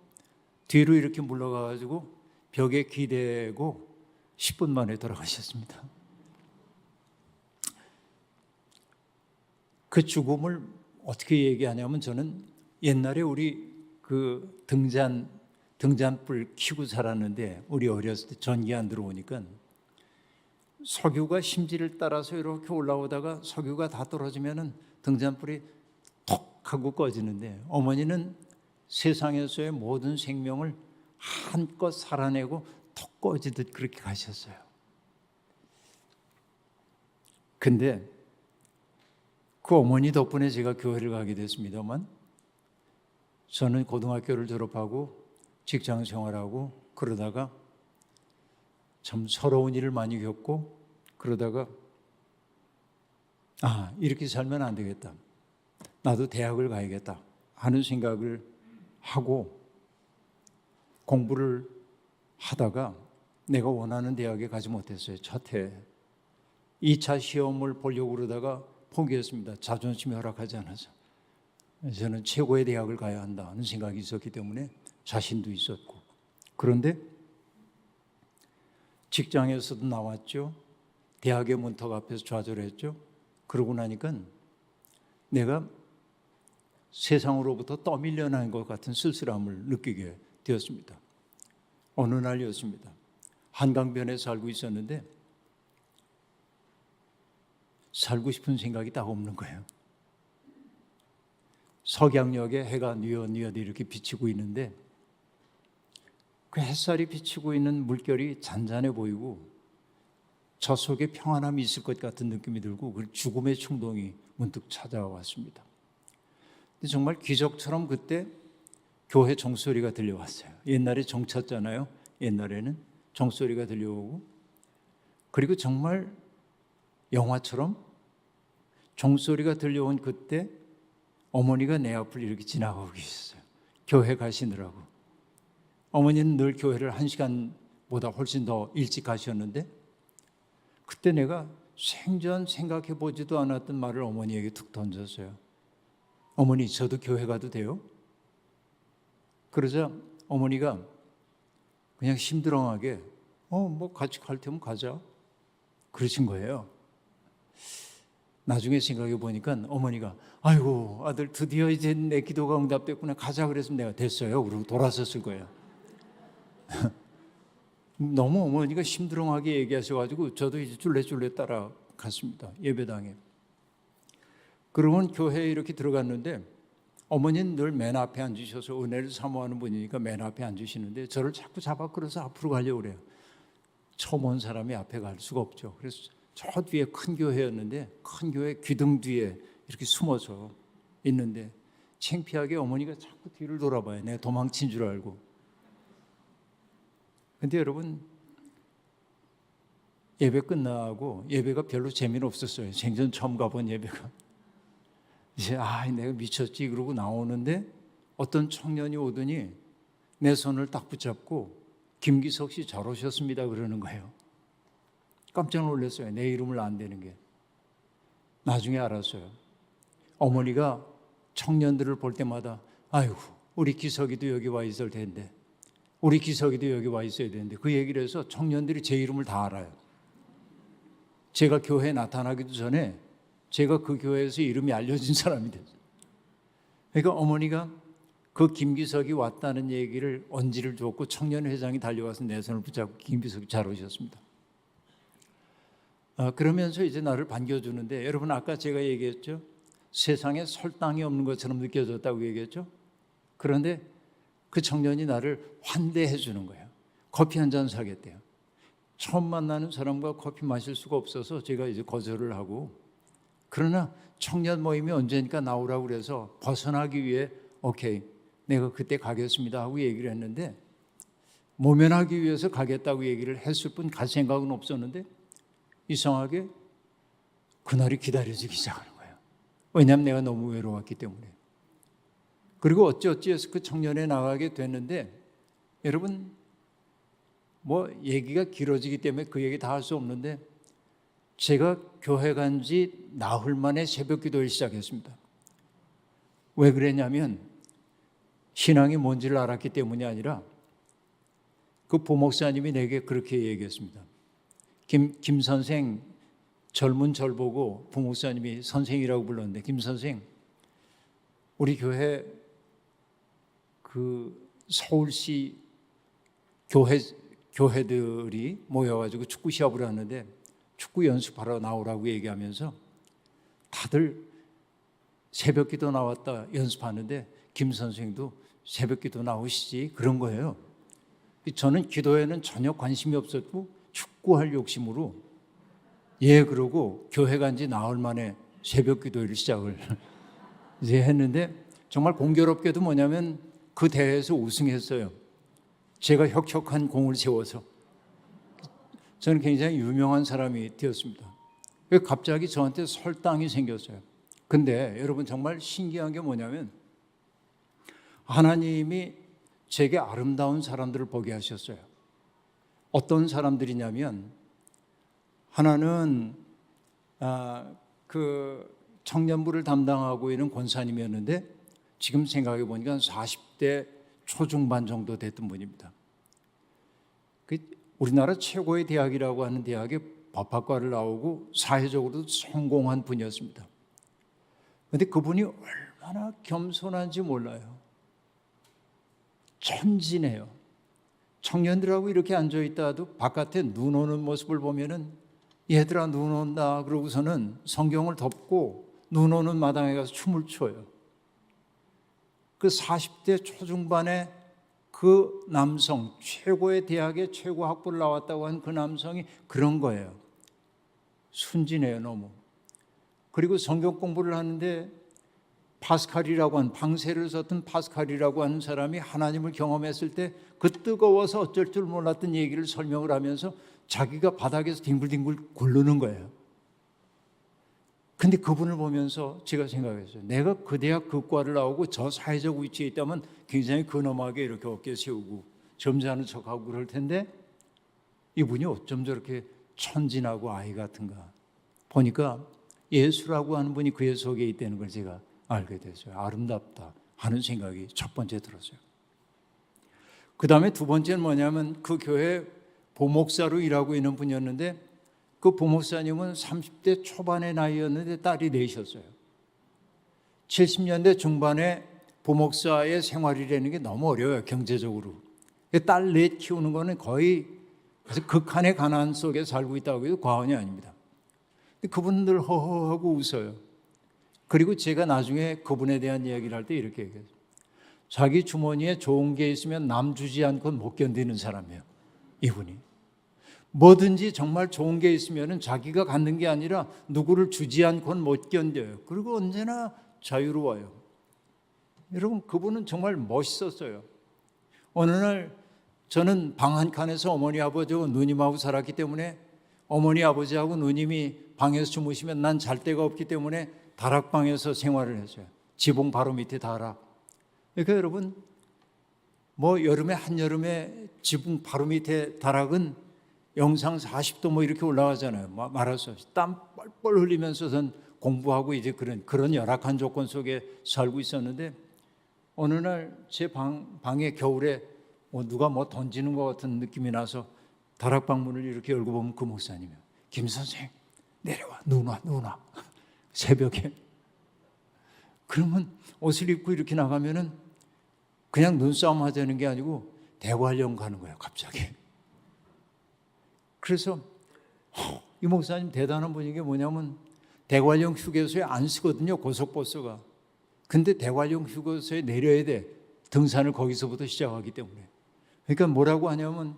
뒤로 이렇게 물러가가지고 벽에 기대고 10분 만에 돌아가셨습니다. 그 죽음을 어떻게 얘기하냐면 저는 옛날에 우리 그 등잔불 켜고 살았는데 우리 어렸을 때 전기 안 들어오니까 석유가 심지를 따라서 이렇게 올라오다가 석유가 다 떨어지면은 등잔불이 톡 하고 꺼지는데 어머니는 세상에서의 모든 생명을 한껏 살아내고 톡 꺼지듯 그렇게 가셨어요. 근데 그 어머니 덕분에 제가 교회를 가게 됐습니다만 저는 고등학교를 졸업하고 직장 생활하고 그러다가 참 서러운 일을 많이 겪고 그러다가 이렇게 살면 안 되겠다. 나도 대학을 가야겠다 하는 생각을 하고 공부를 하다가 내가 원하는 대학에 가지 못했어요. 첫 해 2차 시험을 보려고 그러다가 포기했습니다. 자존심이 허락하지 않아서. 저는 최고의 대학을 가야 한다는 생각이 있었기 때문에 자신도 있었고. 그런데 직장에서도 나왔죠. 대학의 문턱 앞에서 좌절했죠. 그러고 나니까 내가 세상으로부터 떠밀려난 것 같은 쓸쓸함을 느끼게 되었습니다. 어느 날이었습니다. 한강변에 살고 있었는데 살고 싶은 생각이 딱 없는 거예요. 석양역에 해가 뉘엿뉘엿 이렇게 비치고 있는데 그 햇살이 비치고 있는 물결이 잔잔해 보이고 저 속에 평안함이 있을 것 같은 느낌이 들고 그 죽음의 충동이 문득 찾아왔습니다. 근데 정말 기적처럼 그때 교회 종소리가 들려왔어요. 옛날에 종 쳤잖아요. 옛날에는 종소리가 들려오고 그리고 정말 영화처럼 종소리가 들려온 그때 어머니가 내 앞을 이렇게 지나가고 계셨어요. 교회 가시느라고. 어머니는 늘 교회를 1시간보다 훨씬 더 일찍 가셨는데 그때 내가 생전 생각해 보지도 않았던 말을 어머니에게 툭 던졌어요. 어머니, 저도 교회 가도 돼요? 그러자 어머니가 그냥 심드렁하게 뭐 같이 갈 테면 가자 그러신 거예요. 나중에 생각해 보니까 어머니가 아이고 아들 드디어 이제 내 기도가 응답됐구나 가자 그래서 내가 됐어요 그러고 돌아섰을 거예요. 너무 어머니가 심드렁하게 얘기하셔가지고 저도 이제 쫄래쫄래 따라갔습니다. 예배당에. 그러고는 교회에 이렇게 들어갔는데 어머니는 늘 맨 앞에 앉으셔서 은혜를 사모하는 분이니까 맨 앞에 앉으시는데 저를 자꾸 잡아 끌어서 앞으로 가려고 그래요. 처음 온 사람이 앞에 갈 수가 없죠. 그래서 저 뒤에 큰 교회였는데 큰 교회 귀등 뒤에 이렇게 숨어서 있는데 창피하게 어머니가 자꾸 뒤를 돌아봐요. 내가 도망친 줄 알고. 근데 여러분 예배 끝나고 예배가 별로 재미는 없었어요. 생전 처음 가본 예배가. 이제 내가 미쳤지 그러고 나오는데 어떤 청년이 오더니 내 손을 딱 붙잡고 김기석 씨 잘 오셨습니다 그러는 거예요. 깜짝 놀랐어요. 내 이름을 안 대는 게. 나중에 알았어요. 어머니가 청년들을 볼 때마다 아이고 우리 기석이도 여기 와 있을 텐데 우리 기석이도 여기 와 있어야 되는데 그 얘기를 해서 청년들이 제 이름을 다 알아요. 제가 교회에 나타나기도 전에 제가 그 교회에서 이름이 알려진 사람이 됐어요. 그러니까 어머니가 그 김기석이 왔다는 얘기를 언지를 줬고 청년회장이 달려와서 내 손을 붙잡고 김기석이 잘 오셨습니다. 그러면서 이제 나를 반겨주는데 여러분 아까 제가 얘기했죠. 세상에 설탕이 없는 것처럼 느껴졌다고 얘기했죠. 그런데 그 청년이 나를 환대해 주는 거예요. 커피 한 잔 사겠대요. 처음 만나는 사람과 커피 마실 수가 없어서 제가 이제 거절을 하고 그러나 청년 모임이 언제니까 나오라고 그래서 벗어나기 위해 오케이 내가 그때 가겠습니다 하고 얘기를 했는데 모면하기 위해서 가겠다고 얘기를 했을 뿐 갈 생각은 없었는데 이상하게 그날이 기다려지기 시작하는 거예요. 왜냐하면 내가 너무 외로웠기 때문에. 그리고 어찌어찌해서 그 청년에 나가게 됐는데 여러분 뭐 얘기가 길어지기 때문에 그 얘기 다 할 수 없는데 제가 교회 간 지 나흘 만에 새벽 기도를 시작했습니다. 왜 그랬냐면 신앙이 뭔지를 알았기 때문이 아니라 그 부목사님이 내게 그렇게 얘기했습니다. 김 선생 젊은 절 보고 부목사님이 선생이라고 불렀는데 김 선생 우리 교회 그 서울시 교회들이 모여가지고 축구 시합을 하는데 축구 연습하러 나오라고 얘기하면서 다들 새벽 기도 나왔다 연습하는데 김 선생도 새벽 기도 나오시지 그런 거예요. 저는 기도에는 전혀 관심이 없었고 축구할 욕심으로 그러고 교회 간 지 나흘 만에 새벽 기도를 시작을 이제 했는데 정말 공교롭게도 뭐냐면 그 대회에서 우승했어요. 제가 혁혁한 공을 세워서 저는 굉장히 유명한 사람이 되었습니다. 갑자기 저한테 설당이 생겼어요. 근데 여러분 정말 신기한 게 뭐냐면 하나님이 제게 아름다운 사람들을 보게 하셨어요. 어떤 사람들이냐면 하나는 그 청년부를 담당하고 있는 권사님이었는데 지금 생각해 보니까 40대 초중반 정도 됐던 분입니다. 우리나라 최고의 대학이라고 하는 대학에 법학과를 나오고 사회적으로도 성공한 분이었습니다. 그런데 그분이 얼마나 겸손한지 몰라요. 천진해요. 청년들하고 이렇게 앉아있다도 바깥에 눈 오는 모습을 보면은 얘들아 눈 온다 그러고서는 성경을 덮고 눈 오는 마당에 가서 춤을 춰요. 그 40대 초중반에 그 남성, 최고의 대학에 최고 학부를 나왔다고 한 그 남성이 그런 거예요. 순진해요, 너무. 그리고 성경 공부를 하는데 파스칼이라고 하는, 방세를 썼던 파스칼이라고 하는 사람이 하나님을 경험했을 때 그 뜨거워서 어쩔 줄 몰랐던 얘기를 설명을 하면서 자기가 바닥에서 뒹굴뒹굴 굴르는 거예요. 근데 그분을 보면서 제가 생각했어요. 내가 그 대학 그 과를 나오고 저 사회적 위치에 있다면 굉장히 근엄하게 이렇게 어깨 세우고 점잖은 척하고 그럴 텐데 이분이 어쩜 저렇게 천진하고 아이 같은가. 보니까 예수라고 하는 분이 그의 속에 있다는 걸 제가 알게 됐어요. 아름답다 하는 생각이 첫 번째 들었어요. 그 다음에 두 번째는 뭐냐면 그 교회 보목사로 일하고 있는 분이었는데 그 보목사님은 30대 초반의 나이였는데 딸이 넷이었어요. 70년대 중반에 보목사의 생활이라는 게 너무 어려워요, 경제적으로. 딸 넷 키우는 거는 거의 극한의 가난 속에 살고 있다고 해도 과언이 아닙니다. 그분들 허허하고 웃어요. 그리고 제가 나중에 그분에 대한 이야기를 할 때 이렇게 얘기해요. 자기 주머니에 좋은 게 있으면 남 주지 않고 못 견디는 사람이에요, 이분이. 뭐든지 정말 좋은 게 있으면 자기가 갖는 게 아니라 누구를 주지 않고는 못 견뎌요. 그리고 언제나 자유로워요. 여러분, 그분은 정말 멋있었어요. 어느 날 저는 방 한 칸에서 어머니 아버지하고 누님하고 살았기 때문에 어머니 아버지하고 누님이 방에서 주무시면 난 잘 데가 없기 때문에 다락방에서 생활을 했어요. 지붕 바로 밑에 다락. 그러니까 여러분, 뭐 여름에 한여름에 지붕 바로 밑에 다락은 영상 40도 뭐 이렇게 올라가잖아요. 말할 수 없이 땀 뻘뻘 흘리면서선 공부하고 이제 그런 열악한 조건 속에 살고 있었는데 어느 날 제 방에 겨울에 누가 뭐 던지는 것 같은 느낌이 나서 다락방 문을 이렇게 열고 보면 그 목사님이에요. 김 선생 내려와, 눈 와. 새벽에. 그러면 옷을 입고 이렇게 나가면은 그냥 눈싸움 하자는 게 아니고 대관령 가는 거예요, 갑자기. 그래서 이 목사님 대단한 분인 게 뭐냐면 대관령 휴게소에 안 쓰거든요, 고속버스가. 근데 대관령 휴게소에 내려야 돼. 등산을 거기서부터 시작하기 때문에. 그러니까 뭐라고 하냐면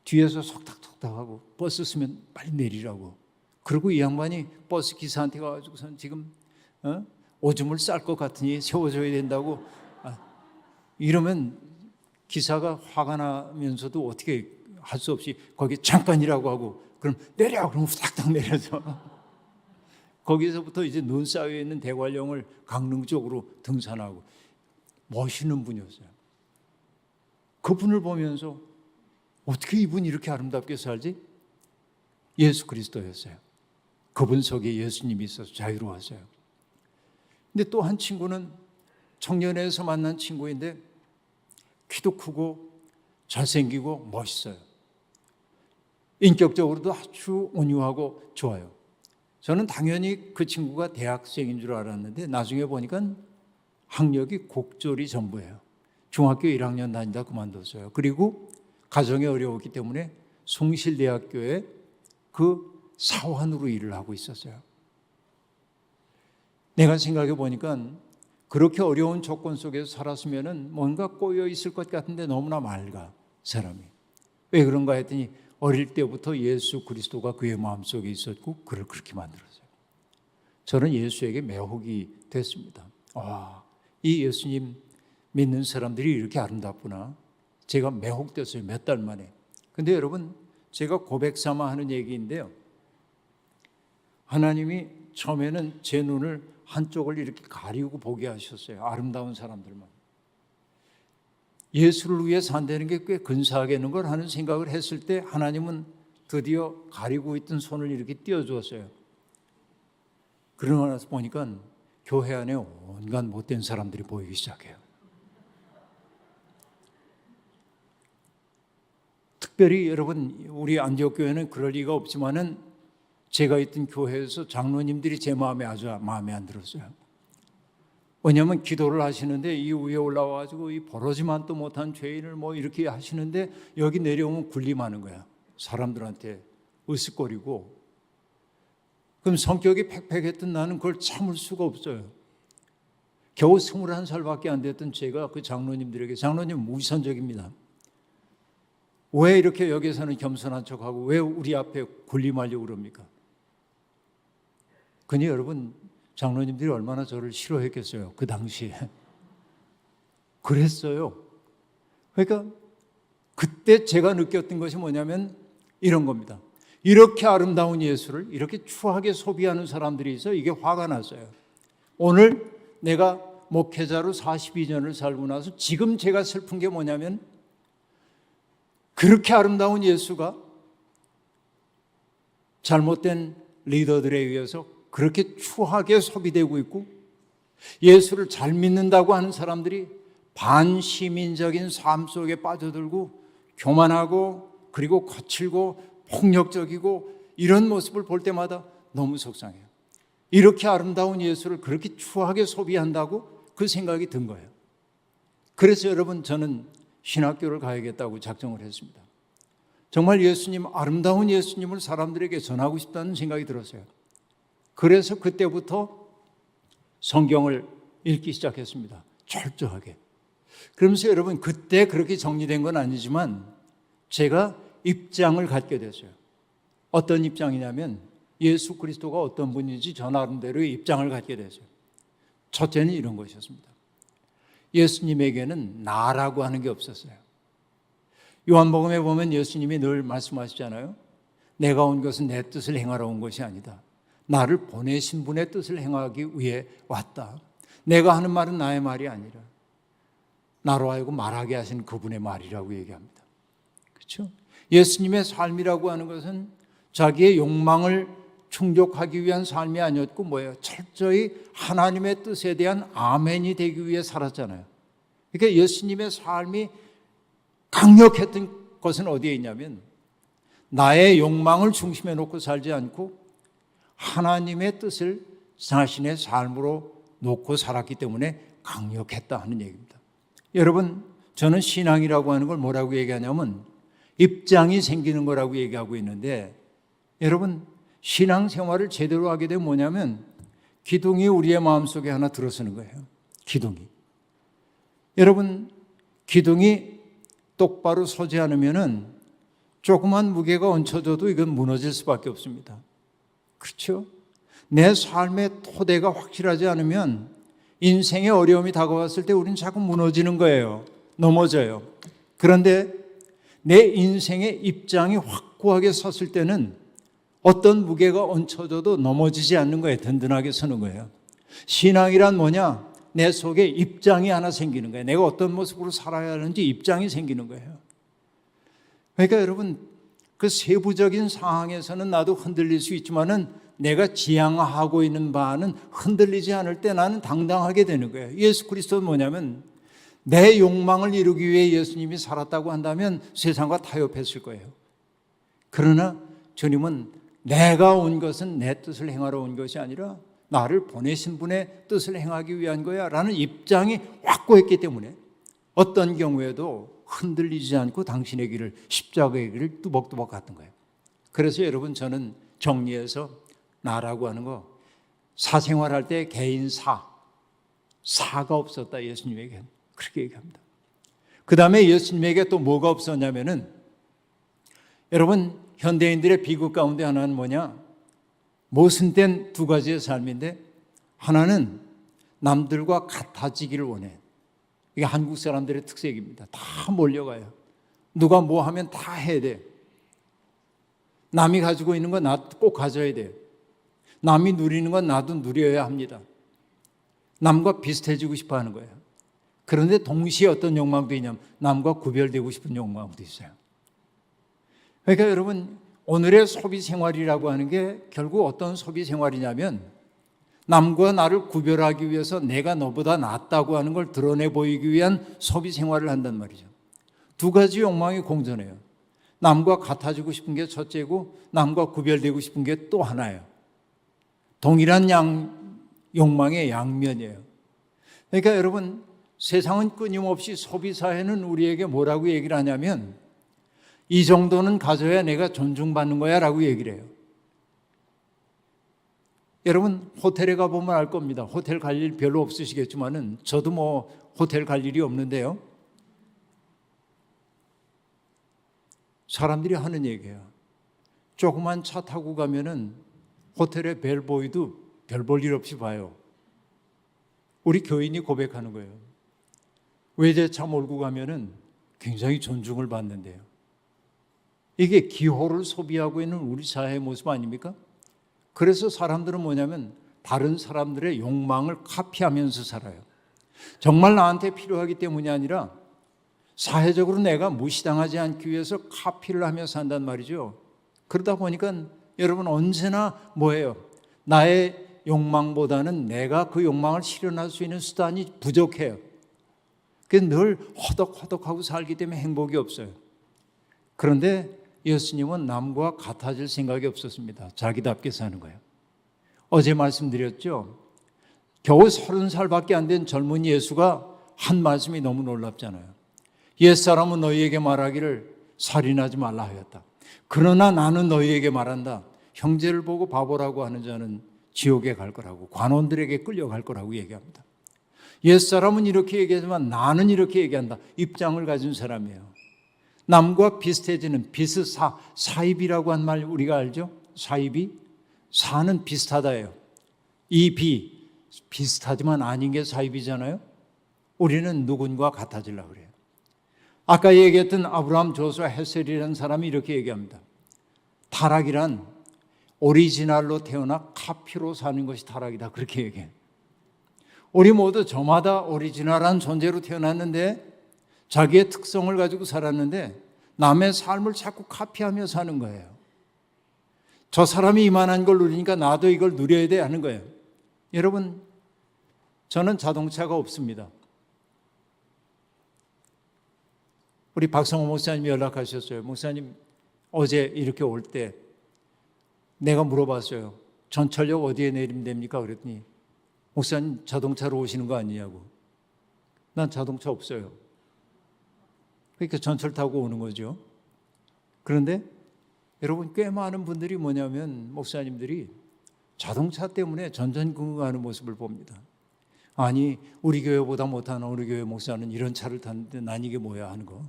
뒤에서 속닥속닥하고 버스 쓰면 빨리 내리라고. 그리고 이 양반이 버스 기사한테 가가지고선 지금 오줌을 쌀 것 같으니 세워줘야 된다고 이러면 기사가 화가 나면서도 어떻게 할 수 없이 거기 잠깐이라고 하고 그럼 내려! 그럼 후닥닥 내려서 거기서부터 이제 눈 쌓여 있는 대관령을 강릉 쪽으로 등산하고 멋있는 분이었어요. 그분을 보면서 어떻게 이분이 이렇게 아름답게 살지? 예수 그리스도였어요. 그분 속에 예수님이 있어서 자유로웠어요. 근데 또 한 친구는 청년회에서 만난 친구인데 키도 크고 잘생기고 멋있어요. 인격적으로도 아주 온유하고 좋아요. 저는 당연히 그 친구가 대학생인 줄 알았는데 나중에 보니까 학력이 곡졸이 전부예요. 중학교 1학년 다니다 그만뒀어요. 그리고 가정이 어려웠기 때문에 숭실대학교에 그 사환으로 일을 하고 있었어요. 내가 생각해 보니까 그렇게 어려운 조건 속에서 살았으면 뭔가 꼬여 있을 것 같은데 너무나 맑아, 사람이. 왜 그런가 했더니 어릴 때부터 예수 그리스도가 그의 마음속에 있었고 그를 그렇게 만들었어요. 저는 예수에게 매혹이 됐습니다. 이 예수님 믿는 사람들이 이렇게 아름답구나. 제가 매혹됐어요, 몇 달 만에. 근데 여러분, 제가 고백 삼아 하는 얘기인데요. 하나님이 처음에는 제 눈을 한쪽을 이렇게 가리고 보게 하셨어요. 아름다운 사람들만. 예수를 위해 산다는 게 꽤 근사하겠는 걸 하는 생각을 했을 때 하나님은 드디어 가리고 있던 손을 이렇게 띄워주었어요. 그러고 나서 보니까 교회 안에 온갖 못된 사람들이 보이기 시작해요. 특별히 여러분, 우리 안디옥 교회는 그럴 리가 없지만은 제가 있던 교회에서 장로님들이 제 마음에 아주 마음에 안 들었어요. 왜냐하면 기도를 하시는데 이 위에 올라와가지고 이 버러지만도 못한 죄인을 뭐 이렇게 하시는데 여기 내려오면 군림하는 거야. 사람들한테 으쓱거리고. 그럼 성격이 팩팩했던 나는 그걸 참을 수가 없어요. 겨우 21살밖에 안 됐던 제가 그 장로님들에게, 장로님 무선적입니다. 왜 이렇게 여기서는 겸손한 척하고 왜 우리 앞에 군림하려고 그럽니까? 근데 여러분, 장로님들이 얼마나 저를 싫어했겠어요, 그 당시에. 그랬어요. 그러니까 그때 제가 느꼈던 것이 뭐냐면 이런 겁니다. 이렇게 아름다운 예수를 이렇게 추하게 소비하는 사람들이 있어 이게 화가 났어요. 오늘 내가 목회자로 42년을 살고 나서 지금 제가 슬픈 게 뭐냐면 그렇게 아름다운 예수가 잘못된 리더들에 의해서 그렇게 추하게 소비되고 있고 예수를 잘 믿는다고 하는 사람들이 반시민적인 삶 속에 빠져들고 교만하고 그리고 거칠고 폭력적이고 이런 모습을 볼 때마다 너무 속상해요. 이렇게 아름다운 예수를 그렇게 추하게 소비한다고 그 생각이 든 거예요. 그래서 여러분, 저는 신학교를 가야겠다고 작정을 했습니다. 정말 예수님, 아름다운 예수님을 사람들에게 전하고 싶다는 생각이 들었어요. 그래서 그때부터 성경을 읽기 시작했습니다. 철저하게. 그러면서 여러분, 그때 그렇게 정리된 건 아니지만 제가 입장을 갖게 됐어요. 어떤 입장이냐면 예수 그리스도가 어떤 분인지 저 나름대로의 입장을 갖게 됐어요. 첫째는 이런 것이었습니다. 예수님에게는 나라고 하는 게 없었어요. 요한복음에 보면 예수님이 늘 말씀하시잖아요. 내가 온 것은 내 뜻을 행하러 온 것이 아니다. 나를 보내신 분의 뜻을 행하기 위해 왔다. 내가 하는 말은 나의 말이 아니라 나로 하여금 말하게 하신 그분의 말이라고 얘기합니다. 그렇죠? 예수님의 삶이라고 하는 것은 자기의 욕망을 충족하기 위한 삶이 아니었고 뭐예요? 철저히 하나님의 뜻에 대한 아멘이 되기 위해 살았잖아요. 그러니까 예수님의 삶이 강력했던 것은 어디에 있냐면 나의 욕망을 중심에 놓고 살지 않고 하나님의 뜻을 자신의 삶으로 놓고 살았기 때문에 강력했다 하는 얘기입니다. 여러분, 저는 신앙이라고 하는 걸 뭐라고 얘기하냐면 입장이 생기는 거라고 얘기하고 있는데 여러분, 신앙생활을 제대로 하게 되면 뭐냐면 기둥이 우리의 마음속에 하나 들어서는 거예요. 기둥이. 여러분, 기둥이 똑바로 서지 않으면은 조그만 무게가 얹혀져도 이건 무너질 수밖에 없습니다. 그렇죠? 내 삶의 토대가 확실하지 않으면 인생의 어려움이 다가왔을 때 우리는 자꾸 무너지는 거예요. 넘어져요. 그런데 내 인생의 입장이 확고하게 섰을 때는 어떤 무게가 얹혀져도 넘어지지 않는 거예요. 든든하게 서는 거예요. 신앙이란 뭐냐? 내 속에 입장이 하나 생기는 거예요. 내가 어떤 모습으로 살아야 하는지 입장이 생기는 거예요. 그러니까 여러분, 그 세부적인 상황에서는 나도 흔들릴 수 있지만은 내가 지향하고 있는 바는 흔들리지 않을 때 나는 당당하게 되는 거예요. 예수 그리스도는 뭐냐면 내 욕망을 이루기 위해 예수님이 살았다고 한다면 세상과 타협했을 거예요. 그러나 주님은 내가 온 것은 내 뜻을 행하러 온 것이 아니라 나를 보내신 분의 뜻을 행하기 위한 거야 라는 입장이 확고했기 때문에 어떤 경우에도 흔들리지 않고 당신의 길을, 십자가의 길을 뚜벅뚜벅 갔던 거예요. 그래서 여러분, 저는 정리해서 나라고 하는 거, 사생활할 때 개인 사가 없었다. 예수님에게 그렇게 얘기합니다. 그 다음에 예수님에게 또 뭐가 없었냐면은 여러분, 현대인들의 비극 가운데 하나는 뭐냐? 모순된 두 가지의 삶인데 하나는 남들과 같아지기를 원해. 이게 한국 사람들의 특색입니다. 다 몰려가요. 누가 뭐 하면 다 해야 돼. 남이 가지고 있는 건 나 꼭 가져야 돼요. 남이 누리는 건 나도 누려야 합니다. 남과 비슷해지고 싶어 하는 거예요. 그런데 동시에 어떤 욕망도 있냐면 남과 구별되고 싶은 욕망도 있어요. 그러니까 여러분, 오늘의 소비 생활이라고 하는 게 결국 어떤 소비 생활이냐면 남과 나를 구별하기 위해서 내가 너보다 낫다고 하는 걸 드러내 보이기 위한 소비 생활을 한단 말이죠. 두 가지 욕망이 공존해요. 남과 같아지고 싶은 게 첫째고 남과 구별되고 싶은 게 또 하나예요. 동일한 욕망의 양면이에요. 그러니까 여러분, 세상은 끊임없이 소비사회는 우리에게 뭐라고 얘기를 하냐면 이 정도는 가져야 내가 존중받는 거야 라고 얘기를 해요. 여러분, 호텔에 가보면 알 겁니다. 호텔 갈 일 별로 없으시겠지만은 저도 뭐 호텔 갈 일이 없는데요. 사람들이 하는 얘기예요. 조그만 차 타고 가면은 호텔의 벨보이도 별 볼 일 없이 봐요. 우리 교인이 고백하는 거예요. 외제차 몰고 가면은 굉장히 존중을 받는데요. 이게 기호를 소비하고 있는 우리 사회의 모습 아닙니까? 그래서 사람들은 뭐냐면 다른 사람들의 욕망을 카피하면서 살아요. 정말 나한테 필요하기 때문이 아니라 사회적으로 내가 무시당하지 않기 위해서 카피를 하며 산단 말이죠. 그러다 보니까 여러분 언제나 뭐예요? 나의 욕망보다는 내가 그 욕망을 실현할 수 있는 수단이 부족해요. 그래서 늘 허덕허덕하고 살기 때문에 행복이 없어요. 그런데 예수님은 남과 같아질 생각이 없었습니다. 자기답게 사는 거예요. 어제 말씀드렸죠. 겨우 30살밖에 안 된 젊은 예수가 한 말씀이 너무 놀랍잖아요. 옛사람은 너희에게 말하기를 살인하지 말라 하였다. 그러나 나는 너희에게 말한다. 형제를 보고 바보라고 하는 자는 지옥에 갈 거라고, 관원들에게 끌려갈 거라고 얘기합니다. 옛사람은 이렇게 얘기하지만 나는 이렇게 얘기한다. 입장을 가진 사람이에요. 남과 비슷해지는 사입이라고 한 말 우리가 알죠? 사입이? 사는 비슷하다예요. 이 비슷하지만 아닌 게 사입이잖아요. 우리는 누군가 같아지려고 그래요. 아까 얘기했던 아브라함 조수아 헤셀이라는 사람이 이렇게 얘기합니다. 타락이란 오리지널로 태어나 카피로 사는 것이 타락이다. 그렇게 얘기해요. 우리 모두 저마다 오리지널한 존재로 태어났는데 자기의 특성을 가지고 살았는데 남의 삶을 자꾸 카피하며 사는 거예요. 저 사람이 이만한 걸 누리니까 나도 이걸 누려야 돼 하는 거예요. 여러분, 저는 자동차가 없습니다. 우리 박성호 목사님이 연락하셨어요. 목사님, 어제 이렇게 올 때 내가 물어봤어요. 전철역 어디에 내리면 됩니까? 그랬더니 목사님 자동차로 오시는 거 아니냐고. 난 자동차 없어요. 그러니까 전철 타고 오는 거죠. 그런데 여러분, 꽤 많은 분들이 뭐냐면 목사님들이 자동차 때문에 전전긍긍하는 모습을 봅니다. 아니, 우리 교회보다 못하는 우리 교회 목사는 이런 차를 탔는데 난 이게 뭐야 하는 거.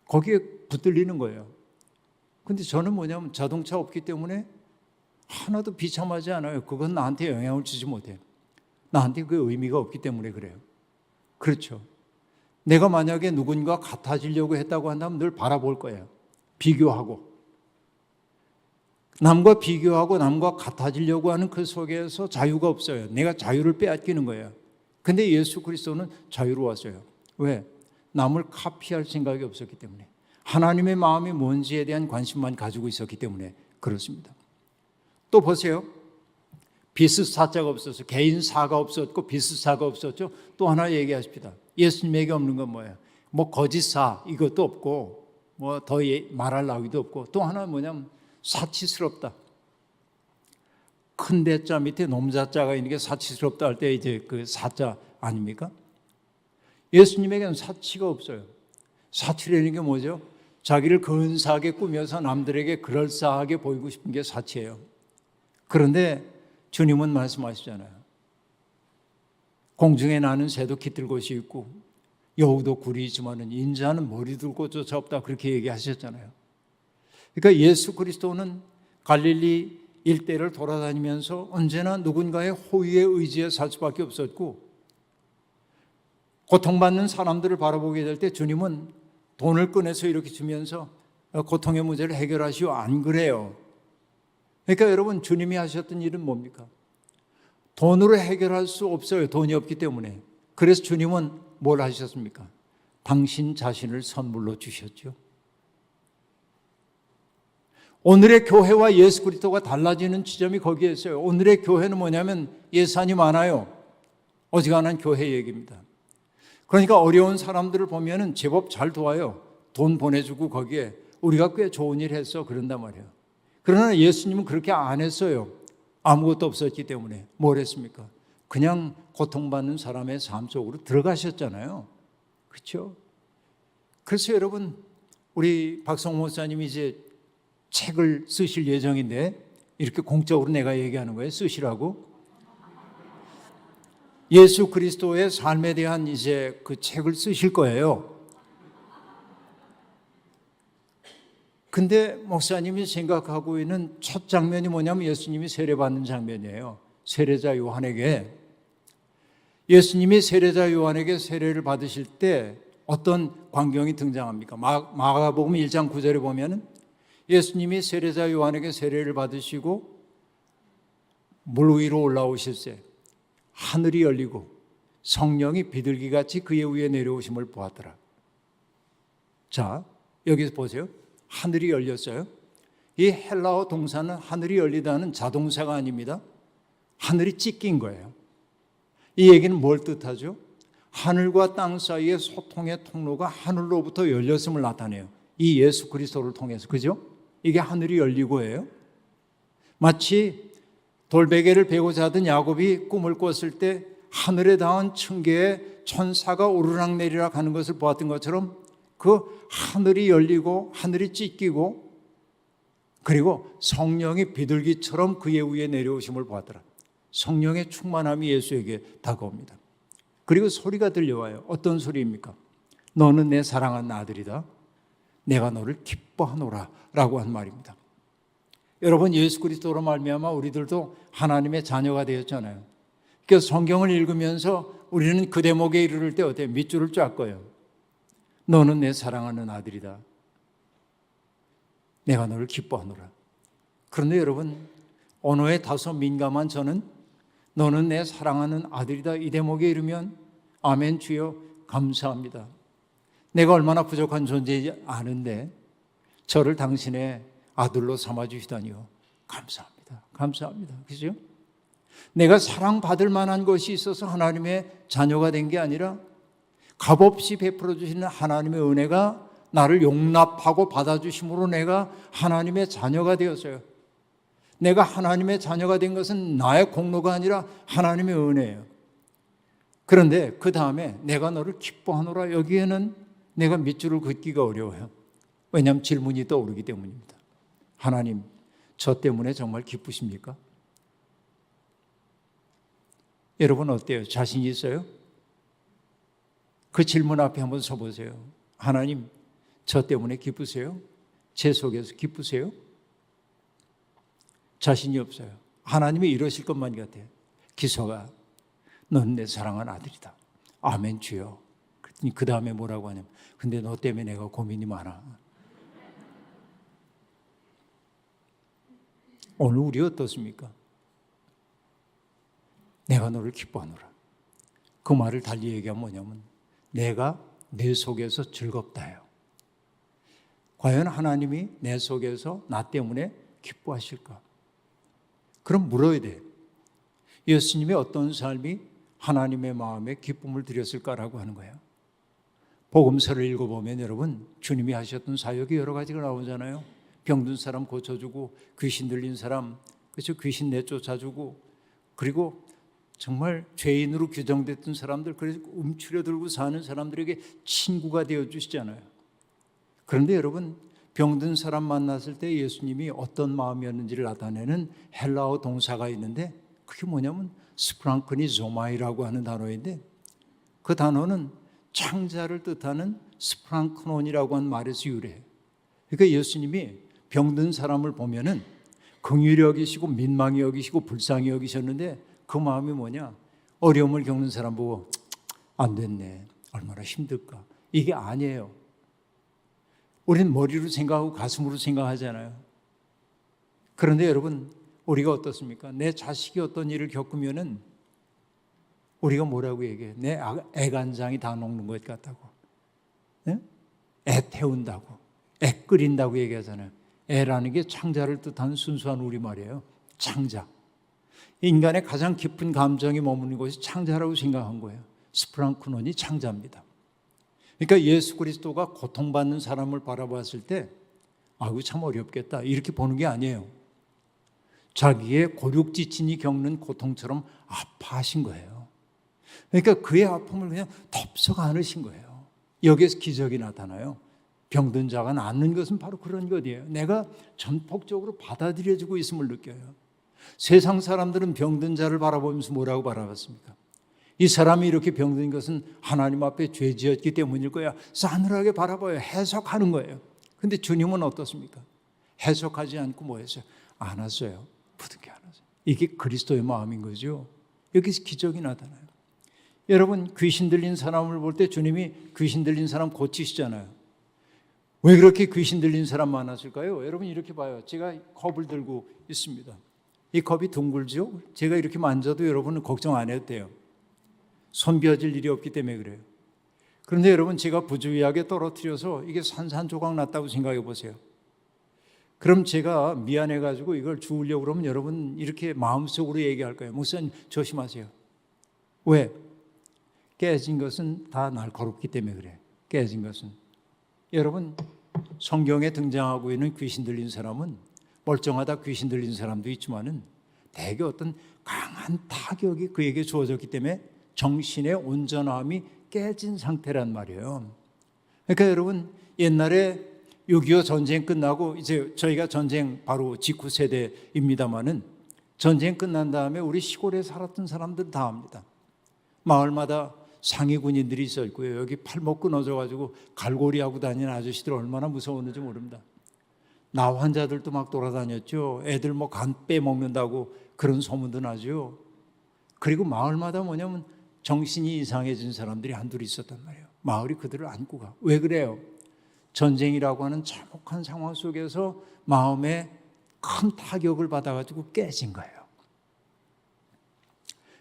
거기에 붙들리는 거예요. 근데 저는 뭐냐면 자동차 없기 때문에 하나도 비참하지 않아요. 그건 나한테 영향을 주지 못해요. 나한테 그 의미가 없기 때문에 그래요. 그렇죠. 내가 만약에 누군가 같아지려고 했다고 한다면 늘 바라볼 거예요. 비교하고. 남과 비교하고 남과 같아지려고 하는 그 속에서 자유가 없어요. 내가 자유를 빼앗기는 거예요. 근데 예수 그리스도는 자유로웠어요. 왜? 남을 카피할 생각이 없었기 때문에. 하나님의 마음이 뭔지에 대한 관심만 가지고 있었기 때문에 그렇습니다. 또 보세요. 비스사자가 없었어. 개인사가 없었고 비스사가 없었죠. 또 하나 얘기하십시다. 예수님에게 없는 건 뭐예요? 뭐 거짓사 이것도 없고 뭐 더 말할 나위도 없고 또 하나 뭐냐면 사치스럽다. 큰 대자 밑에 놈자자가 있는 게 사치스럽다 할 때 이제 그 사자 아닙니까? 예수님에게는 사치가 없어요. 사치라는 게 뭐죠? 자기를 근사하게 꾸며서 남들에게 그럴싸하게 보이고 싶은 게 사치예요. 그런데 주님은 말씀하시잖아요. 공중에 나는 새도 깃들 곳이 있고 여우도 굴이 있지만은 인자는 머리 둘 곳조차 없다 그렇게 얘기하셨잖아요. 그러니까 예수 그리스도는 갈릴리 일대를 돌아다니면서 언제나 누군가의 호의에 의지해 살 수밖에 없었고 고통받는 사람들을 바라보게 될 때 주님은 돈을 꺼내서 이렇게 주면서 고통의 문제를 해결하시오 안 그래요. 그러니까 여러분 주님이 하셨던 일은 뭡니까? 돈으로 해결할 수 없어요. 돈이 없기 때문에. 그래서 주님은 뭘 하셨습니까? 당신 자신을 선물로 주셨죠. 오늘의 교회와 예수 그리스도가 달라지는 지점이 거기에 있어요. 오늘의 교회는 뭐냐면 예산이 많아요. 어지간한 교회 얘기입니다. 그러니까 어려운 사람들을 보면은 제법 잘 도와요. 돈 보내주고 거기에 우리가 꽤 좋은 일 했어 그런단 말이에요. 그러나 예수님은 그렇게 안 했어요. 아무것도 없었기 때문에. 뭘 했습니까? 그냥 고통받는 사람의 삶 속으로 들어가셨잖아요. 그렇죠? 그래서 여러분, 우리 박성호 목사님이 이제 책을 쓰실 예정인데 이렇게 공적으로 내가 얘기하는 거예요. 쓰시라고. 예수 그리스도의 삶에 대한 이제 그 책을 쓰실 거예요. 근데 목사님이 생각하고 있는 첫 장면이 뭐냐면 예수님이 세례받는 장면이에요. 세례자 요한에게, 예수님이 세례자 요한에게 세례를 받으실 때 어떤 광경이 등장합니까? 마가복음 1장 9절에 보면은 예수님이 세례자 요한에게 세례를 받으시고 물 위로 올라오실 때 하늘이 열리고 성령이 비둘기같이 그의 위에 내려오심을 보았더라. 자, 여기서 보세요. 하늘이 열렸어요. 이 헬라어 동사는 하늘이 열리다는 자동사가 아닙니다. 하늘이 찢긴 거예요. 이 얘기는 뭘 뜻하죠? 하늘과 땅 사이의 소통의 통로가 하늘로부터 열렸음을 나타내요. 이 예수 그리스도를 통해서. 그죠? 이게 하늘이 열리고예요. 마치 돌베개를 베고 자던 야곱이 꿈을 꿨을 때 하늘에 닿은 층계에 천사가 오르락내리락 하는 것을 보았던 것처럼 그 하늘이 열리고 하늘이 찢기고 그리고 성령이 비둘기처럼 그의 위에 내려오심을 보았더라. 성령의 충만함이 예수에게 다가옵니다. 그리고 소리가 들려와요. 어떤 소리입니까? 너는 내 사랑하는 아들이다. 내가 너를 기뻐하노라 라고 한 말입니다. 여러분, 예수 그리스도로 말미암아 우리들도 하나님의 자녀가 되었잖아요. 그래서 성경을 읽으면서 우리는 그 대목에 이르를 때 어때요? 밑줄을 쫙 꺼요. 너는 내 사랑하는 아들이다. 내가 너를 기뻐하노라. 그런데 여러분, 언어에 다소 민감한 저는 너는 내 사랑하는 아들이다 이 대목에 이르면 아멘 주여 감사합니다. 내가 얼마나 부족한 존재인지 아는데 저를 당신의 아들로 삼아주시다니요. 감사합니다. 감사합니다. 그죠? 내가 사랑받을 만한 것이 있어서 하나님의 자녀가 된 게 아니라 값없이 베풀어 주시는 하나님의 은혜가 나를 용납하고 받아주심으로 내가 하나님의 자녀가 되었어요. 내가 하나님의 자녀가 된 것은 나의 공로가 아니라 하나님의 은혜예요. 그런데 그 다음에 내가 너를 기뻐하노라, 여기에는 내가 밑줄을 긋기가 어려워요. 왜냐하면 질문이 떠오르기 때문입니다. 하나님, 저 때문에 정말 기쁘십니까? 여러분 어때요? 자신 있어요? 그 질문 앞에 한번 서보세요. 하나님, 저 때문에 기쁘세요? 제 속에서 기쁘세요? 자신이 없어요. 하나님이 이러실 것만 같아요. 기서가, 넌 내 사랑하는 아들이다. 아멘 주여. 그랬더니 그 다음에 뭐라고 하냐면, 근데 너 때문에 내가 고민이 많아. 오늘 우리 어떻습니까? 내가 너를 기뻐하노라. 그 말을 달리 얘기하면 뭐냐면 내가 내 속에서 즐겁다요. 과연 하나님이 내 속에서 나 때문에 기뻐하실까? 그럼 물어야 돼. 예수님의 어떤 삶이 하나님의 마음에 기쁨을 드렸을까라고 하는 거예요. 복음서를 읽어보면 여러분, 주님이 하셨던 사역이 여러 가지가 나오잖아요. 병든 사람 고쳐주고, 귀신 들린 사람, 그렇죠? 귀신 내쫓아주고, 그리고 정말 죄인으로 규정됐던 사람들, 그래서 움츠려 들고 사는 사람들에게 친구가 되어주시잖아요. 그런데 여러분, 병든 사람 만났을 때 예수님이 어떤 마음이었는지를 나타내는 헬라어 동사가 있는데 그게 뭐냐면 스프랑크니조마이라고 하는 단어인데 그 단어는 창자를 뜻하는 스프랑크논이라고 하는 말에서 유래해요. 그러니까 예수님이 병든 사람을 보면은 긍휼히 여기시고 민망히 여기시고 불쌍히 여기셨는데 그 마음이 뭐냐? 어려움을 겪는 사람 보고 안 됐네. 얼마나 힘들까. 이게 아니에요. 우리는 머리로 생각하고 가슴으로 생각하잖아요. 그런데 여러분, 우리가 어떻습니까? 내 자식이 어떤 일을 겪으면은 우리가 뭐라고 얘기해? 내 애간장이 다 녹는 것 같다고. 네? 애 태운다고. 애 끓인다고 얘기하잖아요. 애라는 게 창자를 뜻하는 순수한 우리말이에요. 창자. 인간의 가장 깊은 감정이 머무는 곳이 창자라고 생각한 거예요. 스프랑크논이 창자입니다. 그러니까 예수 그리스도가 고통받는 사람을 바라봤을 때 아이고 참 어렵겠다 이렇게 보는 게 아니에요. 자기의 고륙지친이 겪는 고통처럼 아파하신 거예요. 그러니까 그의 아픔을 그냥 덥석 안으신 거예요. 여기에서 기적이 나타나요. 병든 자가 낫는 것은 바로 그런 것이에요. 내가 전폭적으로 받아들여지고 있음을 느껴요. 세상 사람들은 병든 자를 바라보면서 뭐라고 바라봤습니까? 이 사람이 이렇게 병든 것은 하나님 앞에 죄 지었기 때문일 거야. 싸늘하게 바라봐요. 해석하는 거예요. 근데 주님은 어떻습니까? 해석하지 않고 뭐 했어요? 안았어요. 부드게 안았어요. 이게 그리스도의 마음인 거죠. 여기서 기적이 나타나요. 여러분 귀신 들린 사람을 볼 때 주님이 귀신 들린 사람 고치시잖아요. 왜 그렇게 귀신 들린 사람 많았을까요? 여러분 이렇게 봐요. 제가 컵을 들고 있습니다. 이 컵이 둥글죠? 제가 이렇게 만져도 여러분은 걱정 안 해도 돼요. 손벼질 일이 없기 때문에 그래요. 그런데 여러분 제가 부주의하게 떨어뜨려서 이게 산산조각 났다고 생각해 보세요. 그럼 제가 미안해가지고 이걸 주우려고 그러면 여러분 이렇게 마음속으로 얘기할 거예요. 목사님 조심하세요. 왜? 깨진 것은 다 날카롭기 때문에 그래요. 깨진 것은. 여러분 성경에 등장하고 있는 귀신 들린 사람은 멀쩡하다 귀신 들린 사람도 있지만은 대개 어떤 강한 타격이 그에게 주어졌기 때문에 정신의 온전함이 깨진 상태란 말이에요. 그러니까 여러분 옛날에 6.25 전쟁 끝나고 이제 저희가 전쟁 바로 직후 세대입니다마는 전쟁 끝난 다음에 우리 시골에 살았던 사람들 다 압니다. 마을마다 상위 군인들이 있었고요. 여기 팔목 끊어져가지고 갈고리하고 다니는 아저씨들 얼마나 무서웠는지 모릅니다. 나 환자들도 막 돌아다녔죠. 애들 뭐 간 빼먹는다고 그런 소문도 나죠. 그리고 마을마다 뭐냐면 정신이 이상해진 사람들이 한둘 있었단 말이에요. 마을이 그들을 안고 가. 왜 그래요? 전쟁이라고 하는 참혹한 상황 속에서 마음에 큰 타격을 받아가지고 깨진 거예요.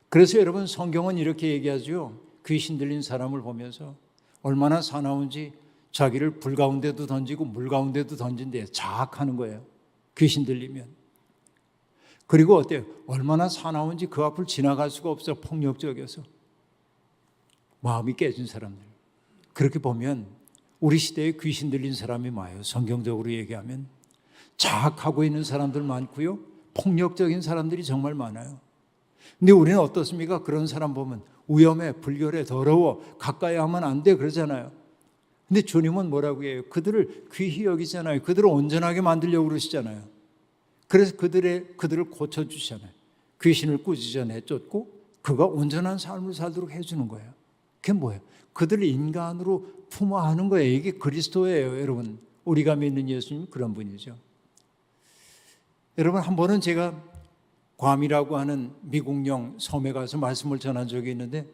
그래서 여러분 성경은 이렇게 얘기하죠. 귀신 들린 사람을 보면서 얼마나 사나운지 자기를 불 가운데도 던지고 물 가운데도 던진대 자학하는 거예요. 귀신 들리면. 그리고 어때요? 얼마나 사나운지 그 앞을 지나갈 수가 없어. 폭력적이어서. 마음이 깨진 사람들. 그렇게 보면 우리 시대에 귀신 들린 사람이 많아요. 성경적으로 얘기하면. 자학하고 있는 사람들 많고요. 폭력적인 사람들이 정말 많아요. 근데 우리는 어떻습니까? 그런 사람 보면 위험해, 불결해, 더러워, 가까이 하면 안 돼 그러잖아요. 근데 주님은 뭐라고 해요? 그들을 귀히 여기잖아요. 그들을 온전하게 만들려고 그러시잖아요. 그래서 그들을 고쳐주시잖아요. 귀신을 꾸짖어 내쫓고 그가 온전한 삶을 살도록 해주는 거예요. 그게 뭐예요? 그들을 인간으로 품어하는 거예요. 이게 그리스도예요, 여러분. 우리가 믿는 예수님은 그런 분이죠. 여러분 한 번은 제가 괌이라고 하는 미국령 섬에 가서 말씀을 전한 적이 있는데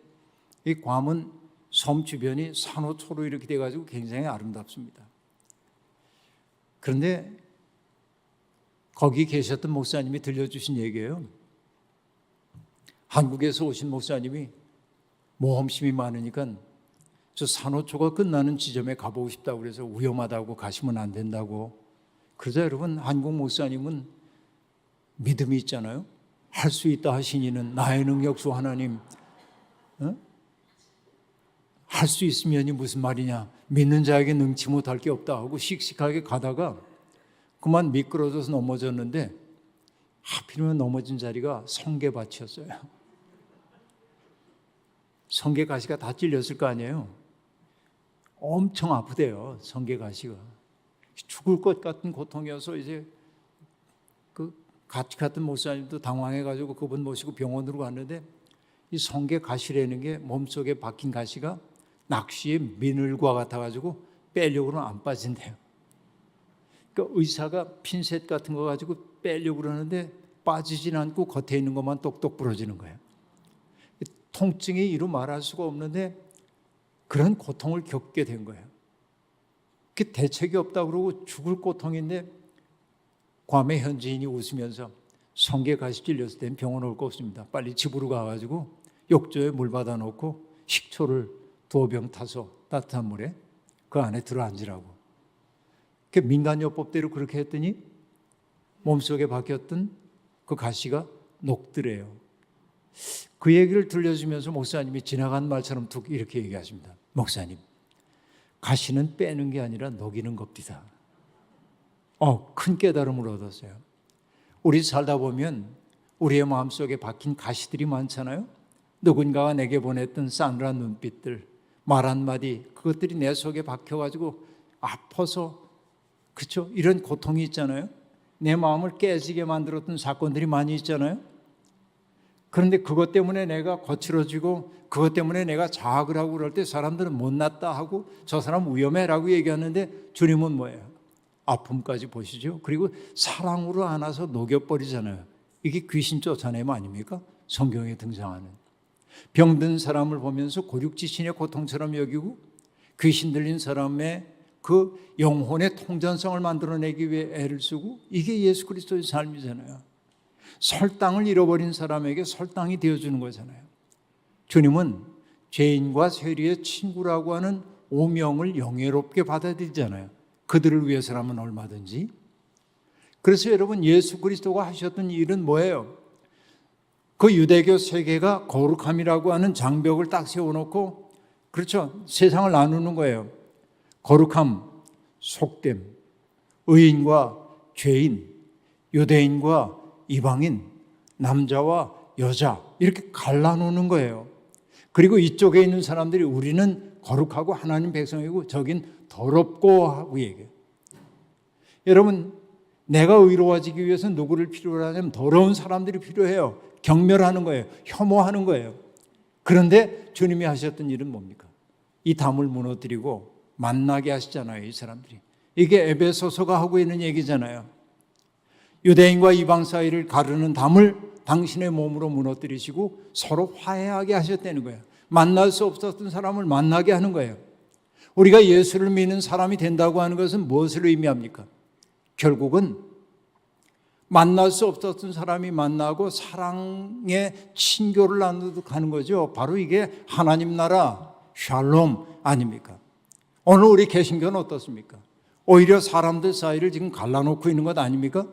이 괌은 섬 주변이 산호초로 이렇게 돼가지고 굉장히 아름답습니다. 그런데 거기 계셨던 목사님이 들려주신 얘기예요. 한국에서 오신 목사님이 모험심이 많으니까 저 산호초가 끝나는 지점에 가보고 싶다고 그래서 위험하다고 가시면 안 된다고. 그러자 여러분 한국 목사님은 믿음이 있잖아요. 할 수 있다 하신 이는 나의 능력수 하나님. 할 수 있으면이 무슨 말이냐. 믿는 자에게 능치 못할 게 없다 하고 씩씩하게 가다가 그만 미끄러져서 넘어졌는데 하필이면 넘어진 자리가 성게밭이었어요. 성게가시가 다 찔렸을 거 아니에요. 엄청 아프대요. 성게가시가. 죽을 것 같은 고통이어서 이제 그 같이 갔던 목사님도 당황해가지고 그분 모시고 병원으로 갔는데 이 성게가시라는 게 몸속에 박힌 가시가 낚시의 미늘과 같아가지고 빼려고는 안 빠진대요. 그러니까 의사가 핀셋 같은 거 가지고 빼려고 그러는데 빠지진 않고 겉에 있는 것만 똑똑 부러지는 거예요. 통증이 이루 말할 수가 없는데 그런 고통을 겪게 된 거예요. 그게 대책이 없다고 그러고 죽을 고통인데 괌의 현지인이 웃으면서 성게가시 찔렸을 땐 병원 올 거 없습니다. 빨리 집으로 가가지고 욕조에 물 받아 놓고 식초를 2병 타서 따뜻한 물에 그 안에 들어앉으라고. 그 민간요법대로 그렇게 했더니 몸속에 박혔던 그 가시가 녹더래요. 그 얘기를 들려주면서 목사님이 지나간 말처럼 툭 이렇게 얘기하십니다. 목사님, 가시는 빼는 게 아니라 녹이는 겁니다. 큰 깨달음을 얻었어요. 우리 살다 보면 우리의 마음속에 박힌 가시들이 많잖아요. 누군가가 내게 보냈던 싸늘한 눈빛들, 말 한마디, 그것들이 내 속에 박혀가지고 아파서, 그렇죠? 이런 고통이 있잖아요. 내 마음을 깨지게 만들었던 사건들이 많이 있잖아요. 그런데 그것 때문에 내가 거칠어지고 그것 때문에 내가 자학을 하고 그럴 때 사람들은 못났다 하고 저 사람 위험해라고 얘기하는데 주님은 뭐예요? 아픔까지 보시죠. 그리고 사랑으로 안아서 녹여버리잖아요. 이게 귀신 쫓아내면 아닙니까? 성경에 등장하는. 병든 사람을 보면서 고육지신의 고통처럼 여기고 귀신 들린 사람의 그 영혼의 통전성을 만들어내기 위해 애를 쓰고, 이게 예수 그리스도의 삶이잖아요. 설당을 잃어버린 사람에게 설당이 되어주는 거잖아요. 주님은 죄인과 세리의 친구라고 하는 오명을 영예롭게 받아들이잖아요. 그들을 위해서라면 얼마든지. 그래서 여러분, 예수 그리스도가 하셨던 일은 뭐예요? 그 유대교 세계가 거룩함이라고 하는 장벽을 딱 세워놓고, 그렇죠, 세상을 나누는 거예요. 거룩함, 속됨, 의인과 죄인, 유대인과 이방인, 남자와 여자, 이렇게 갈라놓는 거예요. 그리고 이쪽에 있는 사람들이 우리는 거룩하고 하나님 백성이고 저긴 더럽고 하고 얘기해요. 여러분, 내가 의로워지기 위해서 누구를 필요로 하냐면 더러운 사람들이 필요해요. 경멸하는 거예요. 혐오하는 거예요. 그런데 주님이 하셨던 일은 뭡니까? 이 담을 무너뜨리고 만나게 하시잖아요, 이 사람들이. 이게 에베소서가 하고 있는 얘기잖아요. 유대인과 이방 사이를 가르는 담을 당신의 몸으로 무너뜨리시고 서로 화해하게 하셨다는 거예요. 만날 수 없었던 사람을 만나게 하는 거예요. 우리가 예수를 믿는 사람이 된다고 하는 것은 무엇을 의미합니까? 결국은 만날 수 없었던 사람이 만나고 사랑의 친교를 나누고 가는 거죠. 바로 이게 하나님 나라 샬롬 아닙니까? 오늘 우리 개신교는 어떻습니까? 오히려 사람들 사이를 지금 갈라놓고 있는 것 아닙니까?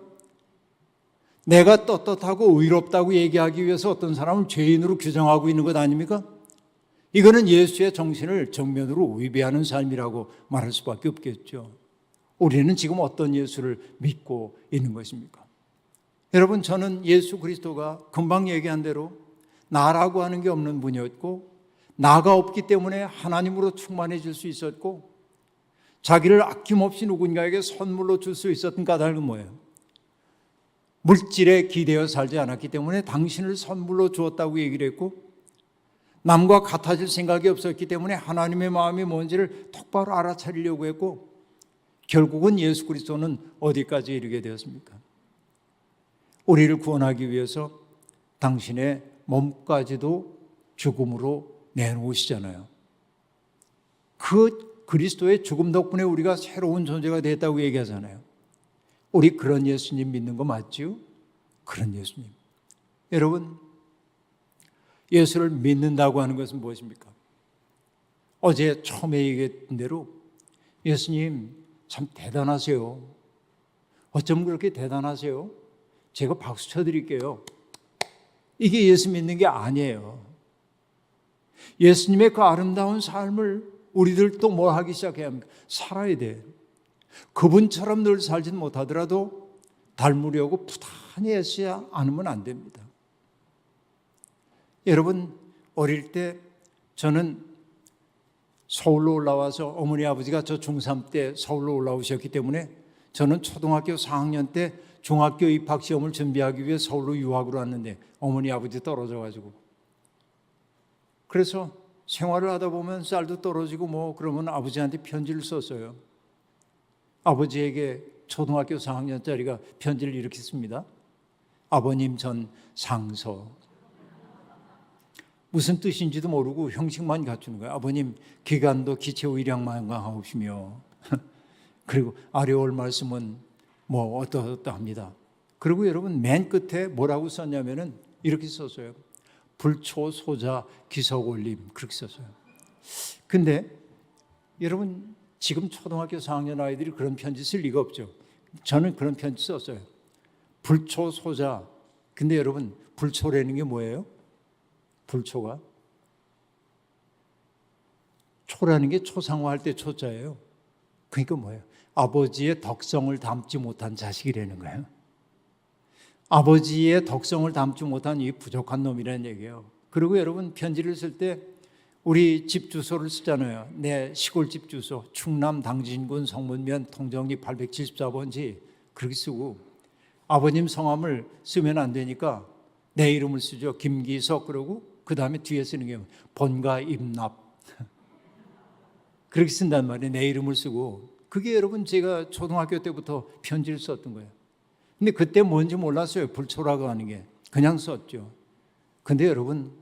내가 떳떳하고 의롭다고 얘기하기 위해서 어떤 사람을 죄인으로 규정하고 있는 것 아닙니까? 이거는 예수의 정신을 정면으로 위배하는 삶이라고 말할 수밖에 없겠죠. 우리는 지금 어떤 예수를 믿고 있는 것입니까? 여러분, 저는 예수 그리스도가 금방 얘기한 대로 나라고 하는 게 없는 분이었고, 나가 없기 때문에 하나님으로 충만해질 수 있었고, 자기를 아낌없이 누군가에게 선물로 줄 수 있었던 까닭은 뭐예요? 물질에 기대어 살지 않았기 때문에 당신을 선물로 주었다고 얘기를 했고, 남과 같아질 생각이 없었기 때문에 하나님의 마음이 뭔지를 똑바로 알아차리려고 했고, 결국은 예수 그리스도는 어디까지 이르게 되었습니까? 우리를 구원하기 위해서 당신의 몸까지도 죽음으로 내놓으시잖아요. 그 그리스도의 죽음 덕분에 우리가 새로운 존재가 됐다고 얘기하잖아요. 우리 그런 예수님 믿는 거 맞지요? 그런 예수님. 여러분, 예수를 믿는다고 하는 것은 무엇입니까? 어제 처음에 얘기했던 대로 예수님 참 대단하세요. 어쩜 그렇게 대단하세요? 제가 박수 쳐드릴게요. 이게 예수 믿는 게 아니에요. 예수님의 그 아름다운 삶을 우리들도 뭐 하기 시작해야 합니까? 살아야 돼요. 그분처럼 늘 살진 못하더라도 닮으려고 부단히 애쓰지 않으면 안 됩니다. 여러분, 어릴 때 저는 서울로 올라와서 어머니 아버지가 저 중3 때 서울로 올라오셨기 때문에 저는 초등학교 4학년 때 중학교 입학 시험을 준비하기 위해 서울로 유학으로 왔는데 어머니 아버지 떨어져가지고, 그래서 생활을 하다 보면 쌀도 떨어지고 뭐 그러면 아버지한테 편지를 썼어요. 아버지에게 초등학교 4학년짜리가 편지를 이렇게 씁니다. 아버님, 전 상서. 무슨 뜻인지도 모르고 형식만 갖추는 거예요. 아버님, 기간도 기체후 일양만강하옵시며 그리고 아래올 말씀은 뭐 어떠합니다. 그리고 여러분, 맨 끝에 뭐라고 썼냐면은 이렇게 썼어요. 불초소자 기석올림, 그렇게 썼어요. 근데 여러분, 지금 초등학교 4학년 아이들이 그런 편지 쓸 리가 없죠. 저는 그런 편지 썼어요. 불초소자. 근데 여러분, 불초라는 게 뭐예요? 불초가? 초라는 게 초상화할 때 초자예요. 그러니까 뭐예요? 아버지의 덕성을 담지 못한 자식이라는 거예요. 아버지의 덕성을 담지 못한 이 부족한 놈이라는 얘기예요. 그리고 여러분, 편지를 쓸 때 우리 집 주소를 쓰잖아요. 내 시골집 주소 충남 당진군 성문면 통정리 874번지 그렇게 쓰고, 아버님 성함을 쓰면 안 되니까 내 이름을 쓰죠. 김기석. 그러고 그 다음에 뒤에 쓰는 게 본가 임납. 그렇게 쓴단 말이에요. 내 이름을 쓰고. 그게 여러분, 제가 초등학교 때부터 편지를 썼던 거예요. 근데 그때 뭔지 몰랐어요. 불초라고 하는 게. 그냥 썼죠. 근데 여러분,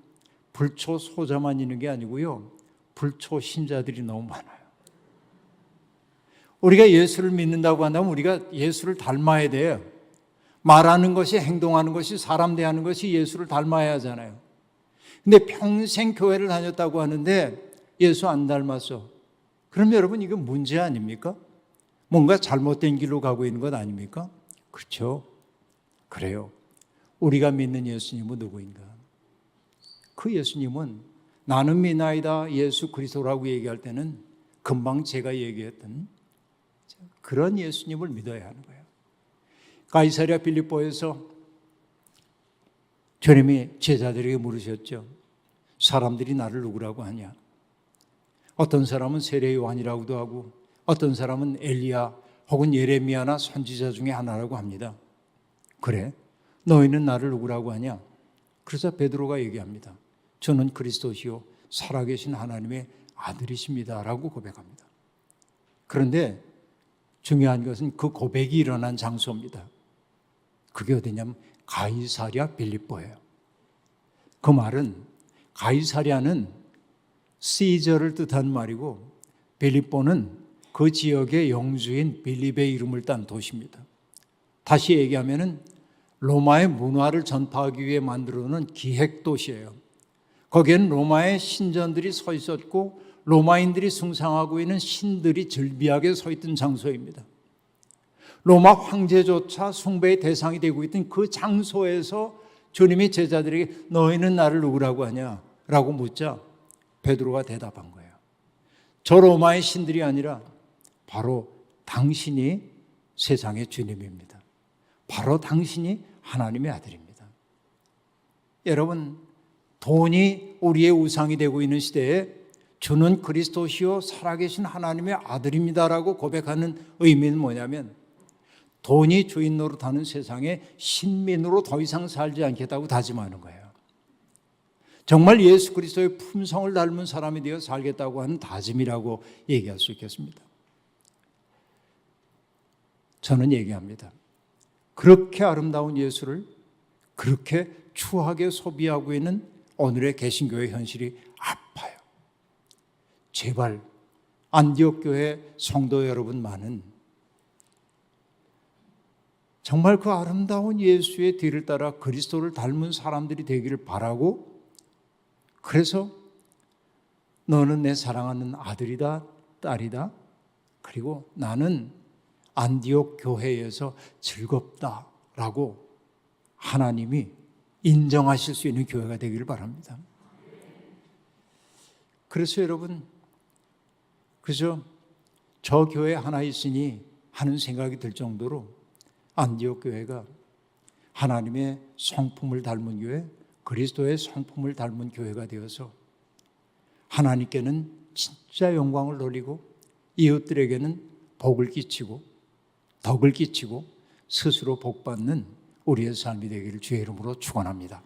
불초 소자만 있는 게 아니고요, 불초 신자들이 너무 많아요. 우리가 예수를 믿는다고 한다면 우리가 예수를 닮아야 돼요. 말하는 것이, 행동하는 것이, 사람 대하는 것이 예수를 닮아야 하잖아요. 근데 평생 교회를 다녔다고 하는데 예수 안 닮았어. 그럼 여러분, 이거 문제 아닙니까? 뭔가 잘못된 길로 가고 있는 것 아닙니까? 그렇죠? 그래요. 우리가 믿는 예수님은 누구인가? 그 예수님은 나는 믿나이다 예수 그리스도라고 얘기할 때는 금방 제가 얘기했던 그런 예수님을 믿어야 하는 거예요. 가이사랴 빌립보에서 주님이 제자들에게 물으셨죠. 사람들이 나를 누구라고 하냐? 어떤 사람은 세례 요한이라고도 하고 어떤 사람은 엘리야 혹은 예레미야나 선지자 중에 하나라고 합니다. 그래? 너희는 나를 누구라고 하냐? 그래서 베드로가 얘기합니다. 저는 그리스도시요 살아계신 하나님의 아들이십니다 라고 고백합니다. 그런데 중요한 것은 그 고백이 일어난 장소입니다. 그게 어디냐면 가이사랴 빌립보예요. 그 말은, 가이사랴는 시저를 뜻하는 말이고 빌립보는 그 지역의 영주인 빌립의 이름을 딴 도시입니다. 다시 얘기하면은 로마의 문화를 전파하기 위해 만들어놓은 기획도시예요. 거기에는 로마의 신전들이 서 있었고 로마인들이 숭상하고 있는 신들이 즐비하게 서 있던 장소입니다. 로마 황제조차 숭배의 대상이 되고 있던 그 장소에서 주님이 제자들에게 너희는 나를 누구라고 하냐? 라고 묻자 베드로가 대답한 거예요. 저 로마의 신들이 아니라 바로 당신이 세상의 주님입니다. 바로 당신이 하나님의 아들입니다. 여러분, 돈이 우리의 우상이 되고 있는 시대에 주는 그리스도시요 살아계신 하나님의 아들입니다라고 고백하는 의미는 뭐냐면, 돈이 주인 노릇하는 세상에 신민으로 더 이상 살지 않겠다고 다짐하는 거예요. 정말 예수 그리스도의 품성을 닮은 사람이 되어 살겠다고 하는 다짐이라고 얘기할 수 있겠습니다. 저는 얘기합니다. 그렇게 아름다운 예수를 그렇게 추하게 소비하고 있는 오늘의 개신교의 현실이 아파요. 제발 안디옥 교회 성도 여러분만은 정말 그 아름다운 예수의 뒤를 따라 그리스도를 닮은 사람들이 되기를 바라고, 그래서 너는 내 사랑하는 아들이다, 딸이다, 그리고 나는 안디옥 교회에서 즐겁다라고 하나님이 인정하실 수 있는 교회가 되기를 바랍니다. 그래서 여러분, 그저 저 교회 하나 있으니 하는 생각이 들 정도로 안디옥 교회가 하나님의 성품을 닮은 교회, 그리스도의 성품을 닮은 교회가 되어서 하나님께는 진짜 영광을 돌리고 이웃들에게는 복을 끼치고 덕을 끼치고 스스로 복받는 우리의 삶이 되기를 주의 이름으로 축원합니다.